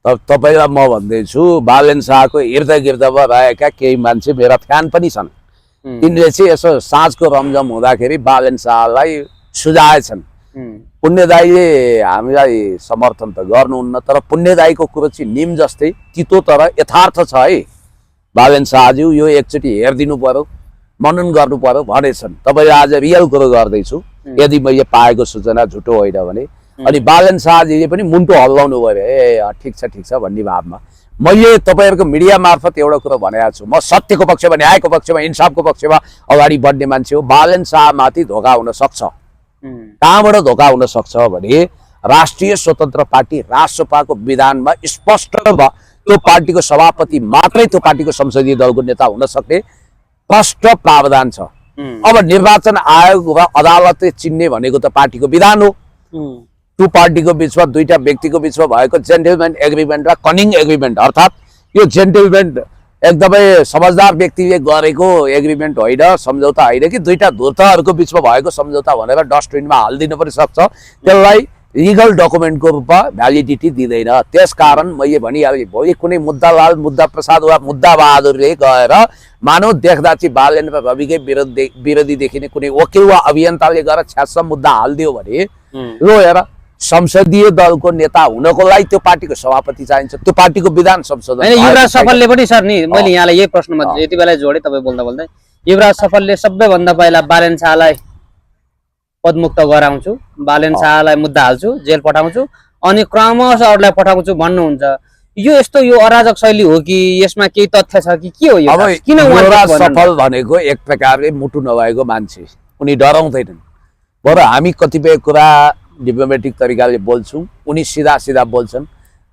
A: तपाईलाई म भन्दैछु, बालेन शाहको इर्द गिर्दमा रहेका केही मान्छे मेरा फ्यान पनि छन्। तिनले चाहिँ यसो साँझको रमझम हुँदाखेरि बालेन शाहलाई सुझाएछन्। पुण्यदायीले हामीलाई समर्थन त गर्नुहुन्न, तर पुण्यदायीको कुरो चाहिँ निम जस्तै तितो तर यथार्थ छ है। बालेन शाहज्यू यो एकचोटि हेरिदिनु पर्यो, मनन गर्नु पर्यो भनेछन्। तपाईँले आज रियल कुरो गर्दैछु, यदि मैले पाएको सूचना झुटो होइन भने। अनि बालेन शाहजीले पनि मुन्टो हल्लाउनु पर्यो, ए ठिक छ भन्ने भावमा। मैले तपाईँहरूको मिडिया मार्फत एउटा कुरो भनेको छु, म सत्यको पक्षमा, न्यायको पक्षमा, इन्साफको पक्षमा अगाडि बढ्ने मान्छे हो। बालेन शाहमाथि धोका हुन सक्छ। कहाँबाट धोका हुन सक्छ भने राष्ट्रिय स्वतन्त्र पार्टी राष्ट्रसभाको विधानमा स्पष्ट भयो, त्यो पार्टीको सभापति मात्रै त्यो पार्टीको संसदीय दलको नेता हुन सक्ने स्पष्ट प्रावधान छ। अब निर्वाचन आयोग र अदालतले चिन्ने भनेको त पार्टीको विधान हो। टु पार्टीको बिचमा, दुईटा व्यक्तिको बिचमा भएको जेन्टलम्यान एग्रिमेन्ट र कनिङ एग्रिमेन्ट, अर्थात् यो जेन्टलम्यान एकदमै समझदार व्यक्तिले गरेको एग्रिमेन्ट होइन, सम्झौता होइन कि दुईटा धूर्तहरूको बिचमा भएको सम्झौता भनेर डस्टबिनमा हालिदिनु पनि सक्छ। त्यसलाई लिगल डकुमेन्टको रूपमा भ्यालिडिटी दिँदैन। त्यसकारण मैले भनिहालेँ, भोलि कुनै मुद्दालाल, मुद्दा प्रसाद वा मुद्दा बहादुरले गएर मानव देख्दा चाहिँ बालेन र रविकै विरोधी देखिने कुनै वकिल वा अभियन्ताले गएर छ्यास मुद्दा हालिदियो भने लो हेर संसदीय दलको नेता हुनको लागि त्यो पार्टीको सभापति चाहिन्छ, त्यो पार्टीको विधान संशोधन
B: होइन, युवराज
A: भएको छैन।
B: सफलले पनि सर नि मैले यहाँलाई यही प्रश्नमा यति बेला जोडेँ तपाईँ बोल्दा बोल्दै, युवराज सफलले सबैभन्दा पहिला बालेन शाहलाई पदमुक्त गराउँछु, बालेन शाहलाई मुद्दा हाल्छु, जेल पठाउँछु, अनि क्रमशः अरूलाई पठाउँछु भन्नुहुन्छ। यो यस्तो यो अराजक शैली हो कि यसमा केही तथ्य छ कि के हो यो?
A: अब
B: किन उहाँले
A: युवराज
B: भन्नु?
A: सफल भनेको एक प्रकारले मुटु नभएको मान्छे, उनी डराउँदैनन्। बरु हामी कतिपय कुरा डिप्लोमेटिक तरिकाले बोल्छौँ, उनी सिधा सिधा बोल्छन्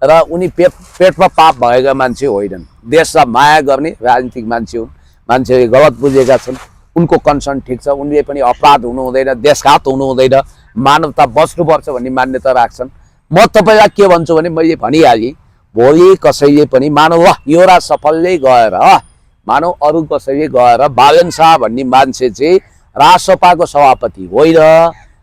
A: र उनी पेटमा पाप भएका मान्छे होइनन्। देशलाई माया गर्ने राजनीतिक मान्छे हुन्, मान्छेले गलत बुझेका छन्, उनको कन्सर्न ठिक छ, उनले पनि अपराध हुनु हुँदैन, देशघात हुनु हुँदैन, मानवता बच्नुपर्छ भन्ने मान्यता राख्छन्। म तपाईँलाई के भन्छु भने मैले भनिहालेँ, भोलि कसैले पनि मानव युवराज सफलले गएर मानव अरू कसैले गएर बालेन शाह भन्ने मान्छे चाहिँ राजसभाको सभापति होइन,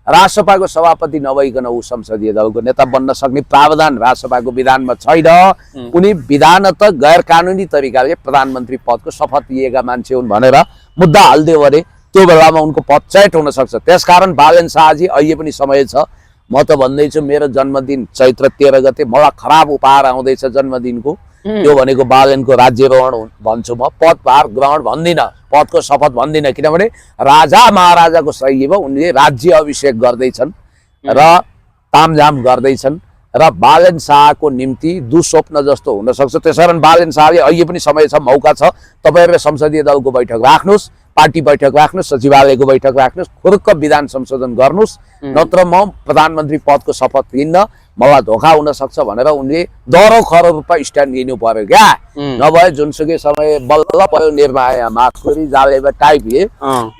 A: राजसभाको सभापति नभइकन ऊ संसदीय दलको नेता बन्न सक्ने प्रावधान राजसभाको विधानमा छैन। उनी विधानत गैर कानुनी तरिकाले प्रधानमन्त्री पदको शपथ लिएका मान्छे हुन् भनेर मुद्दा हालिदियो भने त्यो बेलामा उनको पद चयट हुन सक्छ। त्यसकारण बालेन शाहजी अहिले पनि समय छ। म त भन्दैछु मेरो जन्मदिन चैत्र 13 गते, मलाई खराब उपहार आउँदैछ जन्मदिनको, त्यो भनेको बालेनको राज्यरोहण भन्छु म, पदभार ग्रहण भन्दिनँ, पदको शपथ भन्दिनँ, किनभने राजा महाराजाको शैलीमा उनले राज्य अभिषेक गर्दैछन् र तामझाम गर्दैछन् र बालेन शाहको निम्ति दुस्वप्न जस्तो हुन सक्छ। त्यसकारण बालेन शाहले अहिले पनि समय छ, मौका छ, तपाईहरुले संसदीय दलको बैठक राख्नुस्, पार्टी बैठक राख्नुस्, सचिवालयको बैठक राख्नुस्, खुरुक्क विधान संशोधन गर्नुस्, नत्र म प्रधानमन्त्री पदको शपथ लिन्न, मलाई धोका हुन सक्छ भनेर उनले दरो खरो रूपमा स्ट्यान्ड लिनु पर्यो क्या। नभए जुनसुकै समय बल्ल पर्यो निर्माया माथुरी जालेमा टाइपले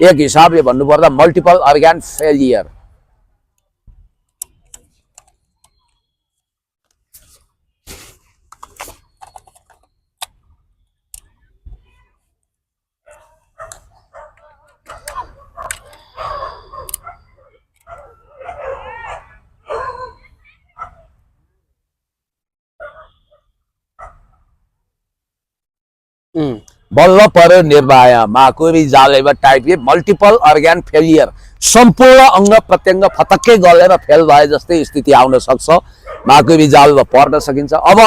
A: एक हिसाबले भन्नुपर्दा मल्टिपल अर्गान फेलियर। बल्ल पर्यो निर्भया माकुरी जालेमा टाइपले मल्टिपल अर्गान फेलियर, सम्पूर्ण अंग प्रत्यङ्ग फतक्कै गलेर फेल भए जस्तै स्थिति आउन सक्छ, माकुरी जालमा पर्न सकिन्छ। अब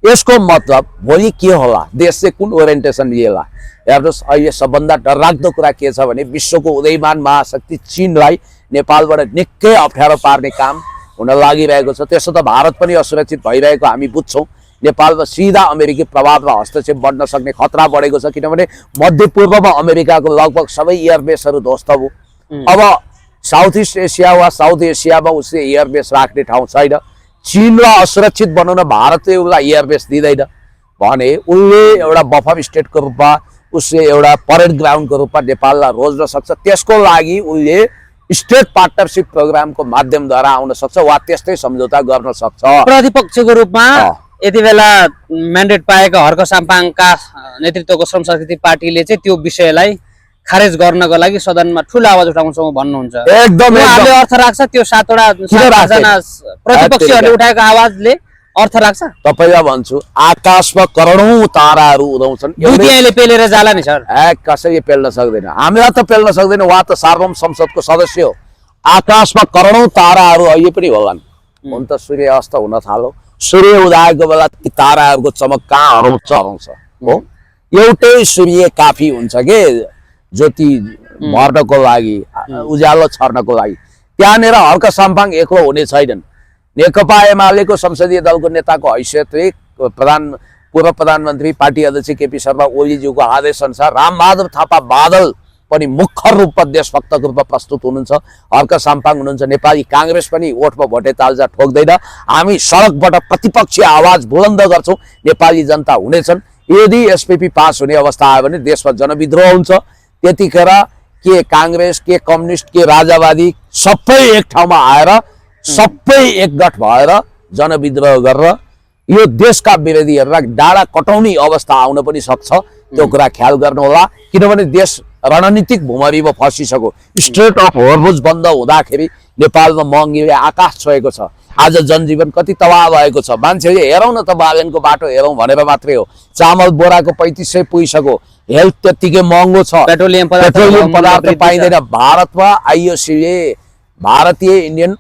A: यसको मतलब भोलि के होला, देश चाहिँ कुन ओरिएन्टेसन लिएला? हेर्नुहोस् अहिले सबभन्दा डरलाग्दो कुरा के छ भने विश्वको उदयमान महाशक्ति चीनलाई नेपालबाट निकै अप्ठ्यारो पार्ने काम हुन लागिरहेको छ। त्यसो त भारत पनि असुरक्षित भइरहेको हामी बुझ्छौँ। नेपालमा सीधा अमेरिकी प्रभाव र हस्तक्षेप बढ्न सक्ने खतरा बढेको छ, किनभने मध्यपूर्वमा अमेरिकाको लगभग सबै एयरबेसहरू ध्वस्त भयो। अब साउथ इस्ट एसिया वा साउथ एसियामा उसले एयरबेस राख्ने ठाउँ छैन। चीनलाई असुरक्षित बनाउन भारतले उसलाई एयरबेस दिँदैन भने उसले एउटा बफर स्टेटको रूपमा, उसले एउटा परेड ग्राउन्डको रूपमा नेपाललाई रोज्न सक्छ। त्यसको लागि उसले स्टेट पार्टनरसिप प्रोग्रामको माध्यमद्वारा आउन सक्छ वा त्यस्तै सम्झौता गर्न सक्छ।
B: प्रतिपक्षको रूपमा यति बेला म्यान्डेट पाएका हर्क साम्पाङका नेतृत्वको श्रम संस्कृति पार्टीले चाहिँ त्यो विषयलाई खारेज गर्नको लागि सदनमा ठूलो आवाज उठाउँछौँ भन्नुहुन्छ।
A: एकदम
B: उहाँले अर्थ राख्छ त्यो 7 जना प्रतिपक्षीहरूले उठाएको आवाजले अर्थ राख्छ? तपाईँलाई
A: भन्छु आकाशमा करोडौं ताराहरू उदाउँछन्,
B: दुईले पेलेर जाला नि सर।
A: कसैले पेल्न सक्दैन, हामीलाई त पेल्न सक्दैन, उहाँ त सार्वभौम संसदको सदस्य हो। आकाशमा करोडौं ताराहरू अहिले पनि होलान्। हुन त सूर्य अस्त हुन थाल्यो, सूर्य उदाएको बेला ती ताराहरूको चमक कहाँ हराउँछ हो। एउटै सूर्य काफी हुन्छ के ज्योति भर्नको लागि, उज्यालो छर्नको लागि। त्यहाँनिर हर्क साम्पाङ एक्लो हुने छैनन्। नेकपा एमालेको संसदीय दलको नेताको हैसियतले पूर्व प्रधानमन्त्री पार्टी अध्यक्ष केपी शर्मा ओलीज्यूको आदेश अनुसार रामबहादुर थापा बादल पनि मुख्य रूपमा देशभक्तको रूपमा प्रस्तुत हुनुहुन्छ, हर्क साम्पाङ हुनुहुन्छ। नेपाली कांग्रेस पनि ओठमा भोटे तालजा ठोक्दैन। हामी सडकबाट प्रतिपक्षीय आवाज बुलन्द गर्छौँ, नेपाली जनता हुनेछन्। यदि एसपीपी पास हुने अवस्था आयो भने देशमा जनविद्रोह हुन्छ। त्यतिखेर के कांग्रेस, के कम्युनिस्ट, के राजावादी सबै एक ठाउँमा आएर सबै एकगठ भएर जनविद्रोह गरेर यो देशका विरोधीहरूलाई डाँडा कटाउने अवस्था आउन पनि सक्छ। त्यो कुरा ख्याल गर्नुहोला, किनभने देश रणनीतिक भुमरीमा फसिसक्यो। स्ट्रेट अफ हर्मुज बन्द हुँदाखेरि नेपालमा महँगीले आकाश छोएको छ। आज जनजीवन कति तबाह भएको छ। मान्छेले हेरौँ न त बालेनको बाटो हेरौँ भनेर मात्रै हो। चामल बोराको 3500 पुगिसक्यो, हेल्थ त्यत्तिकै महँगो छ, पेट्रोलियम पदार्थ पाइँदैन। भारतमा आइओसीले भारतीय इन्डियन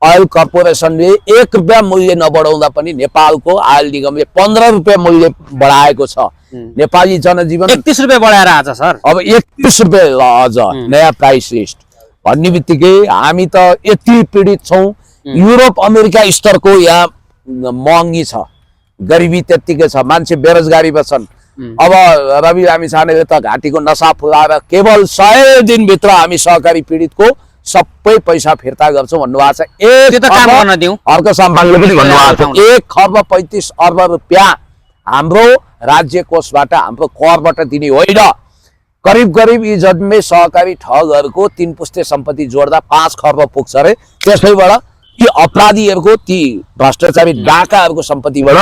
A: ओइल कर्पोरेसनले 1 रुपैयाँ मूल्य नबढाउँदा पनि नेपालको आयल निगमले 15 रुपैयाँ मूल्य बढाएको छ। नेपाली जनजीवन
B: 31 रुपियाँ बढाएर आज सर।
A: अब 31 रुपैयाँ ल अझ नयाँ प्राइस लिस्ट भन्ने बित्तिकै हामी त यति पीडित छौँ। युरोप अमेरिका स्तरको यहाँ महँगी छ, गरिबी त्यत्तिकै छ, मान्छे बेरोजगारीमा छन्। अब रवि लामिछानेले त घाँटीको नसा फुलाएर केवल 100 दिनभित्र हामी सहकारी पीडितको सबै पैसा फिर्ता गर्छौँ भन्नुभएको छ।
B: त्यो त काम गर्न दिउँ।
A: अर्को सम्पादकले पनि भन्नुभएको छ 1 खर्ब 35 अर्ब रुपियाँ हाम्रो राज्य कोषबाट हाम्रो करबाट दिने होइन। करिब यी जन्मे सहकारी ठगहरूको 3 पुस्ते सम्पत्ति जोड्दा 5 खर्ब पुग्छ अरे। त्यसैबाट ती अपराधीहरूको ती भ्रष्टाचारी डाकाहरूको सम्पत्तिबाट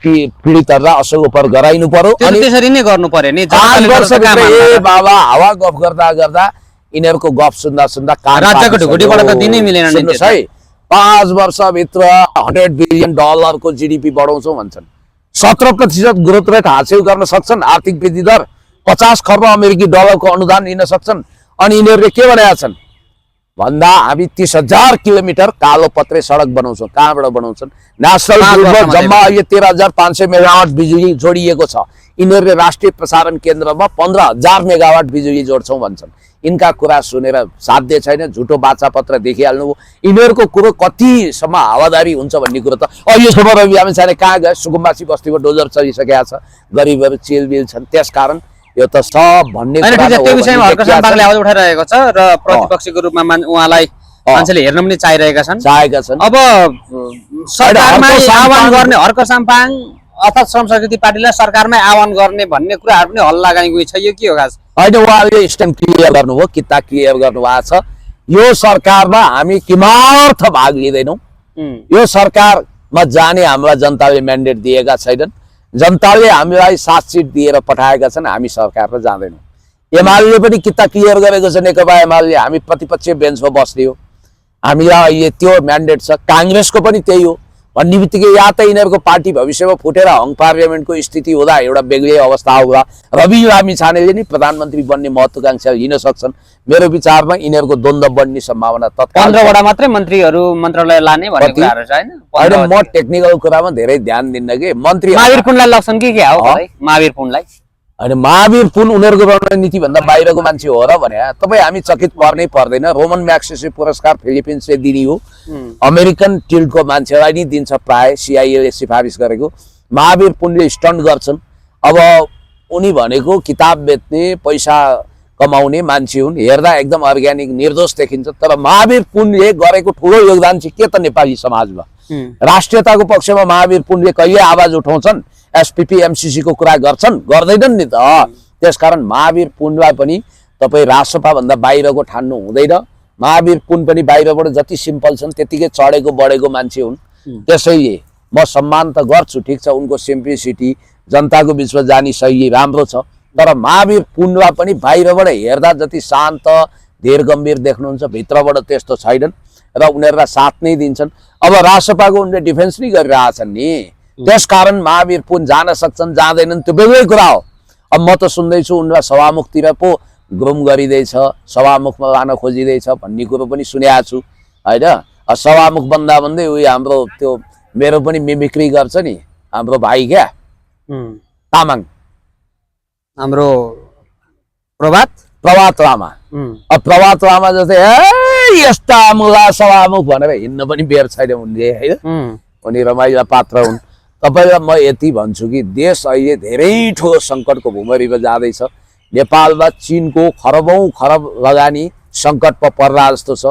A: ती पीडितहरूलाई असो उपर गराइनु पर्यो।
B: अनि त्यसरी नै गर्नु पर्यो नि।
A: 5 वर्षभित्र ए बाबा हावा गफ गर्दा यिनीहरूको गफ सुन्दा
B: राज्यको ढुकुटीबाट त दिनै मिलेन नि।
A: सुन्नुहोस् है, 5 वर्षभित्र $100 बिलियन को जीडीपी बढाउँछौँ भन्छन्। 17% ग्रोथ रेट हासिल गर्न सक्छन्। आर्थिक वृद्धि दर 50 खर्ब अमेरिकी डलरको अनुदान लिन सक्छन्। अनि यिनीहरूले के भनेका छन् भन्दा हामी 30,000 किलोमिटर कालो पत्रे सडक बनाउँछौँ। कहाँबाट बनाउँछन्? नेसनल ग्रिडमा जम्मा अहिले 13,500 मेगावाट बिजुली जोडिएको छ। यिनीहरूले राष्ट्रिय प्रसारण केन्द्रमा 15,000 मेगावाट बिजुली जोड्छौँ भन्छन्। यिनका कुरा सुनेर साध्य छैन, झुटो बाचा पत्र देखिहाल्नु। यिनीहरूको कुरो कतिसम्म हावादारी हुन्छ भन्ने कुरो त अहिलेसम्म रवि लामिछाने कहाँ गए? सुकुम्बासी बस्तीको डोजर चलिसकेका छ, गरिबहरू चिलबिल छन्। त्यसकारण यो त सब भन्ने
B: त्यो विषयमा हर्क सम्पादकले आवाज उठाइरहेको छ र प्रतिपक्षीको रूपमा उहाँलाई मान्छेले हेर्न पनि चाहेका छन्। अब सरकारमा आह्वान गर्ने हर्क साम्पाङ अर्थात् श्रम संस्कृति पार्टीलाई सरकारमा आह्वान गर्ने भन्ने कुराहरू पनि हल्ला गएको छ। यो के हो खास?
A: होइन, उहाँले स्ट्यान्ड क्लियर गर्नुभयो, किता क्लियर गर्नुभएको छ। यो सरकारमा हामी किमार्थ भाग लिँदैनौँ। यो सरकारमा जाने हामीलाई जनताले म्यान्डेट दिएका छैनन्। जनताले हामीलाई 7 सिट दिएर पठाएका छन्। हामी सरकारमा जाँदैनौँ। एमाले पनि किता क्लियर गरेको छ। नेकपा एमाले हामी प्रतिपक्षीय बेन्चमा बस्ने हो, हामीलाई अहिले त्यो म्यान्डेट छ। काङ्ग्रेसको पनि त्यही हो भन्ने बित्तिकै या त यिनीहरूको पार्टी भविष्यमा फुटेर हङ पार्लियामेन्टको स्थिति हुँदा एउटा बेग्लै अवस्था आउँदा रवि लामिछानेले नि प्रधानमन्त्री बन्ने महत्त्वाकांक्षा लिन सक्छन्। मेरो विचारमा यिनीहरूको द्वन्द्व बढ्ने सम्भावना तत्काल
B: 15 वटा मात्रै मन्त्रीहरू मन्त्रालय लाने भन्ने कुराहरू छ हैन?
A: होइन, म टेक्निकल कुरामा धेरै ध्यान दिन्न कि मन्त्री
B: महावीर पुनलाई लग्छन् कि के हो भाइ? महावीर पुनलाई
A: होइन, महावीर पुन उनीहरूको रणनीति भन्दा बाहिरको मान्छे हो र भने तपाईँ हामी चकित पर्नै पर्दैन। रोमन म्याग्सेसे पुरस्कार फिलिपिन्सले दिने हो, अमेरिकन टिल्डको मान्छेलाई नि दिन्छ प्राय, सिआइएले सिफारिस गरेको। महावीर पुनले स्टन्ट गर्छन्। अब उनी भनेको किताब बेच्ने पैसा कमाउने मान्छे हुन्, हेर्दा एकदम अर्ग्यानिक निर्दोष देखिन्छ। तर महावीर पुनले गरेको ठुलो योगदान चाहिँ के त नेपाली समाजमा राष्ट्रियताको पक्षमा महावीर पुनले कहिले आवाज उठाउँछन्? एसपीपी एमसीसी को कुरा गर्छन्? गर्दैनन् नि त। त्यसकारण महावीर पुनलाई पनि तपाईँ रासपा भन्दा बाहिरको ठान्नु हुँदैन। महावीर पुन पनि बाहिरबाट जति सिम्पल छन् त्यतिकै चढेको बढेको मान्छे हुन्। त्यसैले म सम्मान त गर्छु, ठिक छ, उनको सिम्प्लिसिटी जनताको बिचमा जाने शैली राम्रो छ। तर महावीर पुनलाई पनि बाहिरबाट हेर्दा जति शान्त धेर गम्भीर देख्नुहुन्छ, भित्रबाट त्यस्तो छैनन् र उनीहरूलाई साथ नै दिन्छन्। अब रासपाको उनले डिफेन्स नै गरिरहेछन् नि, त्यसकारण महावीर पुन जान सक्छन् जाँदैनन् त्यो बेग्लै कुरा हो। अब म त सुन्दैछु उनलाई सभामुखतिर पो ग्रुम गरिँदैछ, सभामुखमा लान खोजिँदैछ भन्ने कुरो पनि सुनेको छु होइन। सभामुख भन्दा भन्दै उयो हाम्रो त्यो मेरो पनि मिमिक्री गर्छ नि हाम्रो भाइ क्या तामाङ,
B: हाम्रो प्रभात लामा। अब प्रभात लामा जस्तै यस्ता मुला सभामुख भनेर हिँड्न पनि बेर छैन उनले होइन। उनी रमाइला पात्र हुन्। तपाईलाई म यति भन्छु कि देश अहिले धेरै ठुलो सङ्कटको भुमरीमा जाँदैछ। नेपालमा चीनको खरबौं खरब लगानी सङ्कटमा पर्ला जस्तो छ।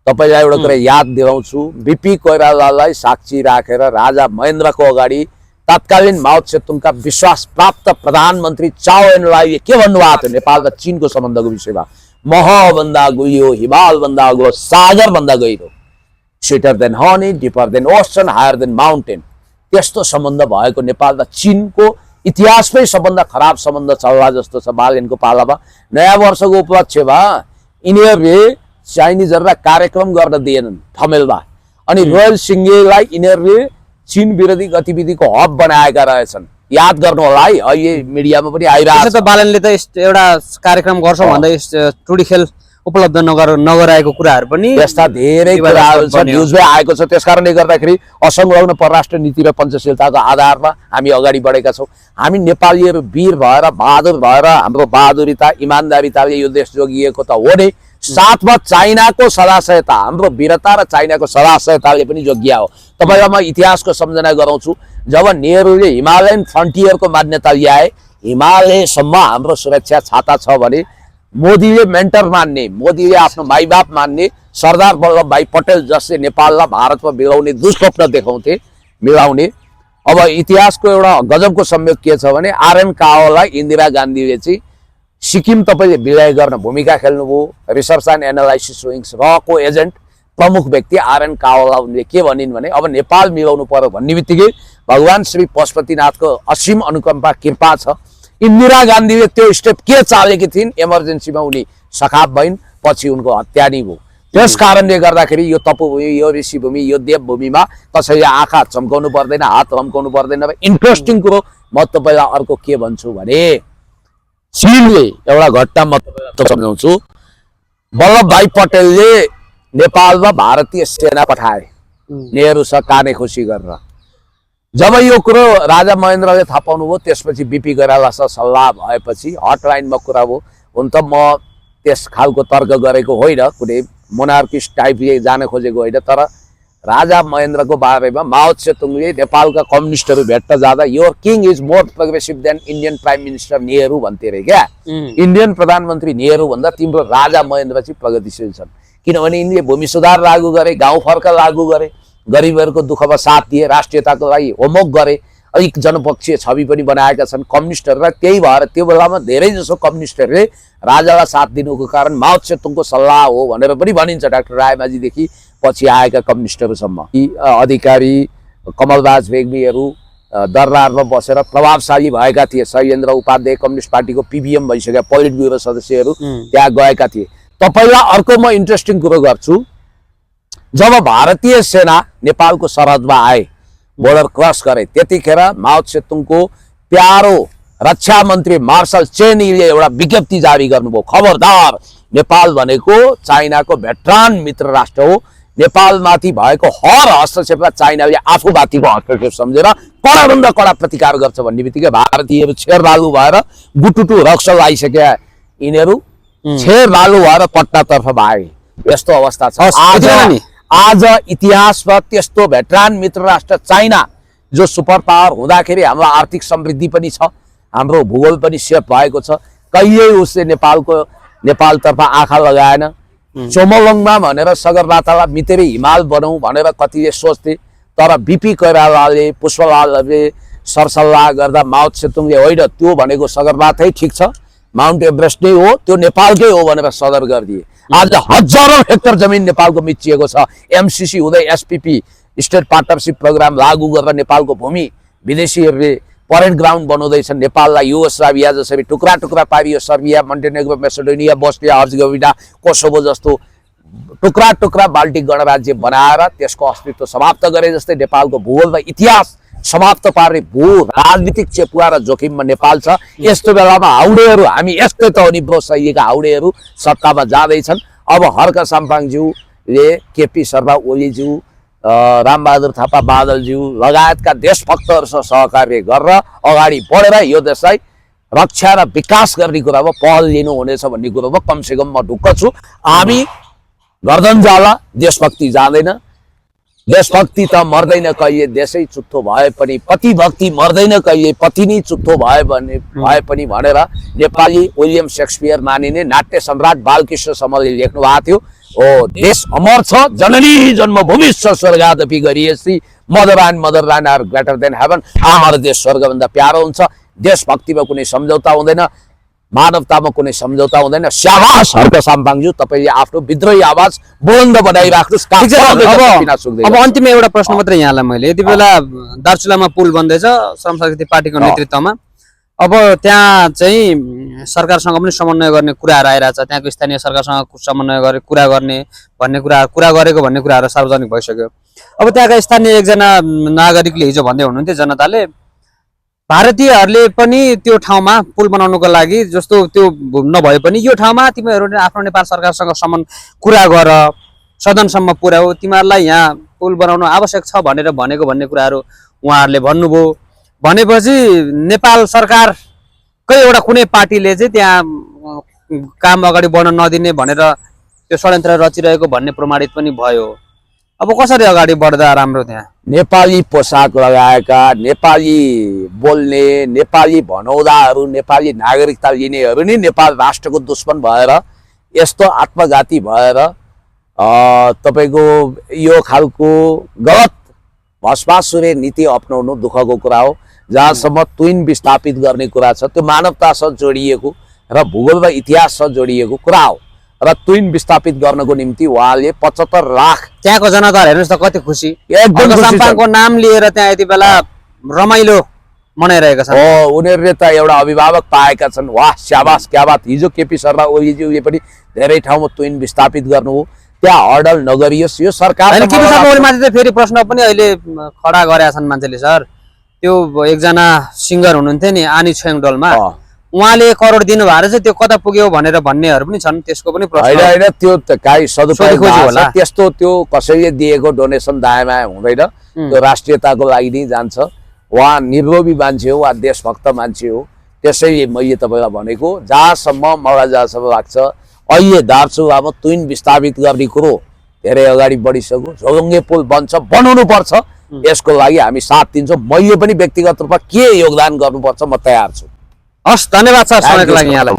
B: तपाईलाई एउटा कुरा याद दिलाउँछु, बीपी कोइरालालाई साक्षी राखेर राजा महेन्द्रको अगाडि तत्कालीन माओ त्से-तुङका विश्वास प्राप्त प्रधानमन्त्री चाउ एन लाईले के भन्नुभएको थियो नेपाल र चीनको सम्बन्धको विषयमा? महभन्दा गुलियो, हिमालभन्दा अग्लो, सागरभन्दा गहिरो, sweeter than honey, deeper than ocean, higher than mountain. त्यस्तो सम्बन्ध भएको नेपाल र चीनको इतिहासमै सबभन्दा खराब सम्बन्ध चल्ला जस्तो छ बालेनको पालामा। नयाँ वर्षको उपलक्ष्यमा यिनीहरूले चाइनिजहरूलाई कार्यक्रम गर्न दिएनन् ठमेलमा, अनि रोयल सिङ्गेलाई यिनीहरूले चीन विरोधी गतिविधिको हब बनाएका रहेछन्। याद गर्नु होला है, अहिले मिडियामा पनि आइरहेको छ। बालनले त एउटा कार्यक्रम गर्छौँ भन्दै टुडी खेल उपलब्ध नगराएको कुराहरू पनि
A: यस्ता धेरै कुराहरू छ न्युजमै आएको छ। त्यसकारणले गर्दाखेरि असंलग्न परराष्ट्र नीति र पञ्चशीलताको आधारमा हामी अगाडि बढेका छौँ। हामी नेपालीहरू वीर भएर बहादुर भएर हाम्रो बहादुरिता इमान्दारिताले यो देश जोगिएको त हो नै, साथमा चाइनाको सदाशयता, हाम्रो वीरता र चाइनाको सदाशयताले पनि जोगिया हो। तपाईँलाई म इतिहासको सम्झना गराउँछु। जब नेहरूले हिमालयन फ्रन्टियरको मान्यता ल्याए, हिमालयसम्म हाम्रो सुरक्षा छाता छ भने मोदीले मेन्टर मान्ने, मोदीले आफ्नो माइबाप मान्ने सरदार वल्लभभाइ पटेल जसले नेपाललाई भारतमा मिलाउने दुष्स्वप्न देखाउँथे, मिलाउने। अब इतिहासको एउटा गजबको संयोग के छ भने आरएन कावललाई इन्दिरा गान्धीले चाहिँ सिक्किम तपाईँले विलय गर्न भूमिका खेल्नुभयो। रिसर्च एन्ड एनालाइसिस विङ्स रको एजेन्ट प्रमुख व्यक्ति आरएन कावललाई उनले के भनिन् भने अब नेपाल मिलाउनु पर्यो भन्ने बित्तिकै भगवान श्री पशुपतिनाथको असीम अनुकम्पा कृपा छ। इन्दिरा गान्धीले त्यो स्टेप के चालेकी थिइन्, इमर्जेन्सीमा उनी सखाप भइन्, पछि उनको हत्या नै भयो। त्यस कारणले गर्दाखेरि यो तपोभूमि, यो ऋषिभूमि, यो देवभूमिमा कसैले आँखा चम्काउनु पर्दैन, हात रम्काउनु पर्दैन। इन्ट्रेस्टिङ कुरो म तपाईँलाई अर्को के भन्छु भने चीनले एउटा घटना म तपाईँलाई सम्झाउँछु। वल्लभभाइ पटेलले नेपालमा भारतीय सेना पठाए नेहरूसँग काने खुसी गरेर। जब यो कुरो राजा महेन्द्रले थाहा पाउनुभयो, त्यसपछि बिपी कोइरालासँग सल्लाह भएपछि हटलाइनमा कुरा भयो। हुन त म त्यस खालको तर्क गरेको होइन, कुनै मोनार्किस्ट टाइपले जान खोजेको होइन, तर राजा महेन्द्रको बारेमा माओ त्से-तुङले नेपालका कम्युनिस्टहरू भेट्न जाँदा your king is more progressive than Indian prime minister Nehru भन्थे अरे क्या। इन्डियन प्रधानमन्त्री नेहरू भन्दा तिम्रो राजा महेन्द्र चाहिँ प्रगतिशील छन्, किनभने यिनले भूमि सुधार लागू गरे, गाउँ फर्क लागू गरे, गरिबहरूको दुःखमा साथ दिए, राष्ट्रियताको लागि होमवर्क गरे, अलिक जनपक्षीय छवि पनि बनाएका छन् कम्युनिस्टहरूलाई। त्यही भएर त्यो बेलामा धेरै जसो कम्युनिस्टहरूले राजालाई साथ दिनुको कारण माओ त्से-तुङको सल्लाह हो भनेर पनि भनिन्छ। डाक्टर रायमाझीदेखि पछि आएका कम्युनिस्टहरूसम्म यी अधिकारी कमलराज रेग्मीहरू दरबारमा बसेर प्रभावशाली भएका थिए। शैलेन्द्र उपाध्याय कम्युनिस्ट पार्टीको पिबिएम भइसकेका पोलिट ब्युरो सदस्यहरू त्यहाँ गएका थिए। तपाईँलाई अर्को म इन्ट्रेस्टिङ कुरो गर्छु। जब भारतीय सेना नेपालको सरहदमा आए, बोर्डर क्रस गरे, त्यतिखेर माओ त्से-तुङको प्यारो रक्षा मन्त्री मार्शल चेनीले एउटा विज्ञप्ति जारी गर्नुभयो, खबरदार नेपाल भनेको चाइनाको भेटरान मित्र राष्ट्र हो, नेपालमाथि भएको हर हस्तक्षेपलाई चाइनाले आफूमाथिको हस्तक्षेप सम्झेर कडाभन्दा कडा प्रतिकार गर्छ भन्ने बित्तिकै भारतीयहरू छेरबालु भएर गुटुटु रक्सल आइसके यिनीहरू छेरबालु भएर पट्टातर्फ भागे। यस्तो अवस्था छ। आज इतिहासमा त्यस्तो भेटरान मित्र राष्ट्र चाइना जो सुपर पावर हुँदाखेरि हाम्रो आर्थिक समृद्धि पनि छ, हाम्रो भूगोल पनि सेफ भएको छ, कहिल्यै उसले नेपालतर्फ आँखा लगाएन। चोमोलङमा भनेर सगरमाथालाई मितेरै हिमाल बनाऊ भनेर कतिले सोच्थे, तर बिपी कोइरालाले पुष्पलालले सरसल्लाह गर्दा माओ त्से-तुङले होइन त्यो भनेको सगरमाथै ठिक छ, माउन्ट एभरेस्ट नै हो, त्यो नेपालकै हो भनेर सदर गरिदिए। आज हजारौं हेक्टर जमिन नेपालको मिचिएको छ। एमसिसी हुँदै एसपीपी स्टेट पार्टनरशिप प्रोग्राम लागू गरेर नेपालको भूमि विदेशीहरूले परेड ग्राउन्ड बनाउँदैछन्। नेपाललाई युगोस्लाभिया जसरी टुक्रा टुक्रा पारियो, सर्बिया, मोन्टेनेग्रो, मेसेडोनिया, बोस्निया हर्जगोभिना, कोसोभो जस्तो टुक्रा टुक्रा बाल्टिक गणराज्य बनाएर त्यसको अस्तित्व समाप्त गरे जस्तै नेपालको भूगोल र इतिहास समाप्त पार्ने भू राजनीतिक चेपुवा र जोखिममा नेपाल छ। यस्तो बेलामा हाउडेहरू, हामी यस्तै त हो नि ब्रो शैलीका हाउडेहरू सत्तामा जाँदैछन्। अब हर्क साम्पाङज्यूले, केपी शर्मा ओलीज्यू, रामबहादुर थापा बादलज्यू लगायतका देशभक्तहरूसँग सहकार्य गरेर अगाडि बढेर यो देशलाई रक्षा र विकास गर्ने कुरामा पहल लिनुहुनेछ भन्ने कुरोमा कमसेकम म ढुक्क छु। हामी गर्दन जाला, देशभक्ति जाँदैन। देशभक्ति त मर्दैन कहिले, देशै चुत्थो भए पनि पतिभक्ति मर्दैन कहिले, पति नै चुत्थो भए पनि भनेर नेपाली विलियम शेक्सपियर मानिने नाट्य सम्राट बालकृष्ण समलले लेख्नु भएको थियो। ओ देश अमर छ, जननी जन्मभूमि स्वर्गादपि गरिएसी, mother are greater than heaven. हाम्रो देश स्वर्गभन्दा प्यारो हुन्छ। देशभक्तिमा कुनै सम्झौता हुँदैन, मानवतामा कुनै सम्झौता हुँदैन। शाबाश हर्क साम्पाङज्यू, तपाईँले आफ्नो विद्रोही आवाज बुलन्द बनाइराख्नुहोस्।
B: अब अन्तिममा एउटा प्रश्न मात्रै यहाँलाई मैले, यति बेला दार्चुलामा पुल बन्दैछ श्रम शक्ति पार्टीको नेतृत्वमा, अब त्यहाँ चाहिँ सरकारसँग पनि समन्वय गर्ने कुराहरू आइरहेछ, त्यहाँको स्थानीय सरकारसँग समन्वय गरेर कुरा गर्ने भन्ने कुरा गरेको भन्ने कुराहरू सार्वजनिक भइसक्यो। अब त्यहाँका स्थानीय एकजना नागरिकले हिजो भन्दै हुनुहुन्थ्यो, जनताले भारतीयहरूले पनि त्यो ठाउँमा पुल बनाउनुको लागि जस्तो त्यो नभए पनि यो ठाउँमा तिमीहरूले आफ्नो नेपाल सरकारसँग कुरा गर, सदनसम्म पुर्याऊ, तिमीहरूलाई यहाँ पुल बनाउन आवश्यक छ भनेर भनेको भन्ने कुराहरू उहाँहरूले भन्नुभयो। भनेपछि नेपाल सरकारकै एउटा कुनै पार्टीले चाहिँ त्यहाँ काम अगाडि बढ्न नदिने भनेर त्यो षड्यन्त्र रचिरहेको भन्ने प्रमाणित पनि भयो। अब कसरी अगाडि बढ्दा राम्रो त्यहाँ?
A: नेपाली पोसाक लगाएका, नेपाली बोल्ने, नेपाली भनौदाहरू, नेपाली नागरिकता लिनेहरू नि नेपाल राष्ट्रको दुश्मन भएर यस्तो आत्मघाती भएर तपाईँको यो खालको गलत भष्मासुरे नीति अपनाउनु दुःखको कुरा हो। जहाँसम्म तुइन विस्थापित गर्ने कुरा छ त्यो मानवतासँग जोडिएको र भूगोल र इतिहाससँग जोडिएको कुरा हो र तुइन विस्थापित गर्नको निम्ति उहाँले 75 लाख
B: त्यहाँको जनता हेर्नुहोस् त कति खुसी,
A: एकदम खुसी
B: सम्पाको नाम लिएर त्यहाँ यति बेला रमाइलो मनाइरहेका छन्।
A: हो, उनीहरूले त एउटा अभिभावक पाएका छन्। वाह, स्याबास, क्या बात। हिजो केपी शर्मा ओलीज्यूले पनि धेरै ठाउँमा तुइन विस्थापित गर्नु हो, त्यहाँ हडल नगरियोस्। यो सरकार
B: केपी शर्मा ओलीमाथि चाहिँ फेरि प्रश्न पनि अहिले खडा गरेका छन् मान्छेले। सर, त्यो एकजना सिङ्गर हुनुहुन्थ्यो नि आनी छेङडोलमा, उहाँले करोड दिनु भएर चाहिँ त्यो कता पुग्यो भनेर भन्नेहरू पनि छन्। त्यसको पनि प्रश्न
A: होइन, त्यो काहीँ सदुपयोग
B: होला।
A: त्यस्तो त्यो कसैले दिएको डोनेसन दायाँ हुँदैन, त्यो राष्ट्रियताको लागि नै जान्छ। उहाँ निर्लोभी मान्छे हो, उहाँ देशभक्त मान्छे हो। त्यसैले मैले तपाईँलाई भनेको जहाँसम्म मलाई जहाँसम्म लाग्छ अहिले दार्चुलामा तुइन विस्थापित गर्ने कुरो धेरै अगाडि बढिसक्यो। झोलुङ्गे पुल बन्छ, बनाउनु पर्छ। यसको लागि हामी साथ दिन्छौँ। मैले पनि व्यक्तिगत रूपमा के योगदान गर्नुपर्छ म तयार छु।
B: हस्, धन्यवाद सर समयको लागि यहाँलाई।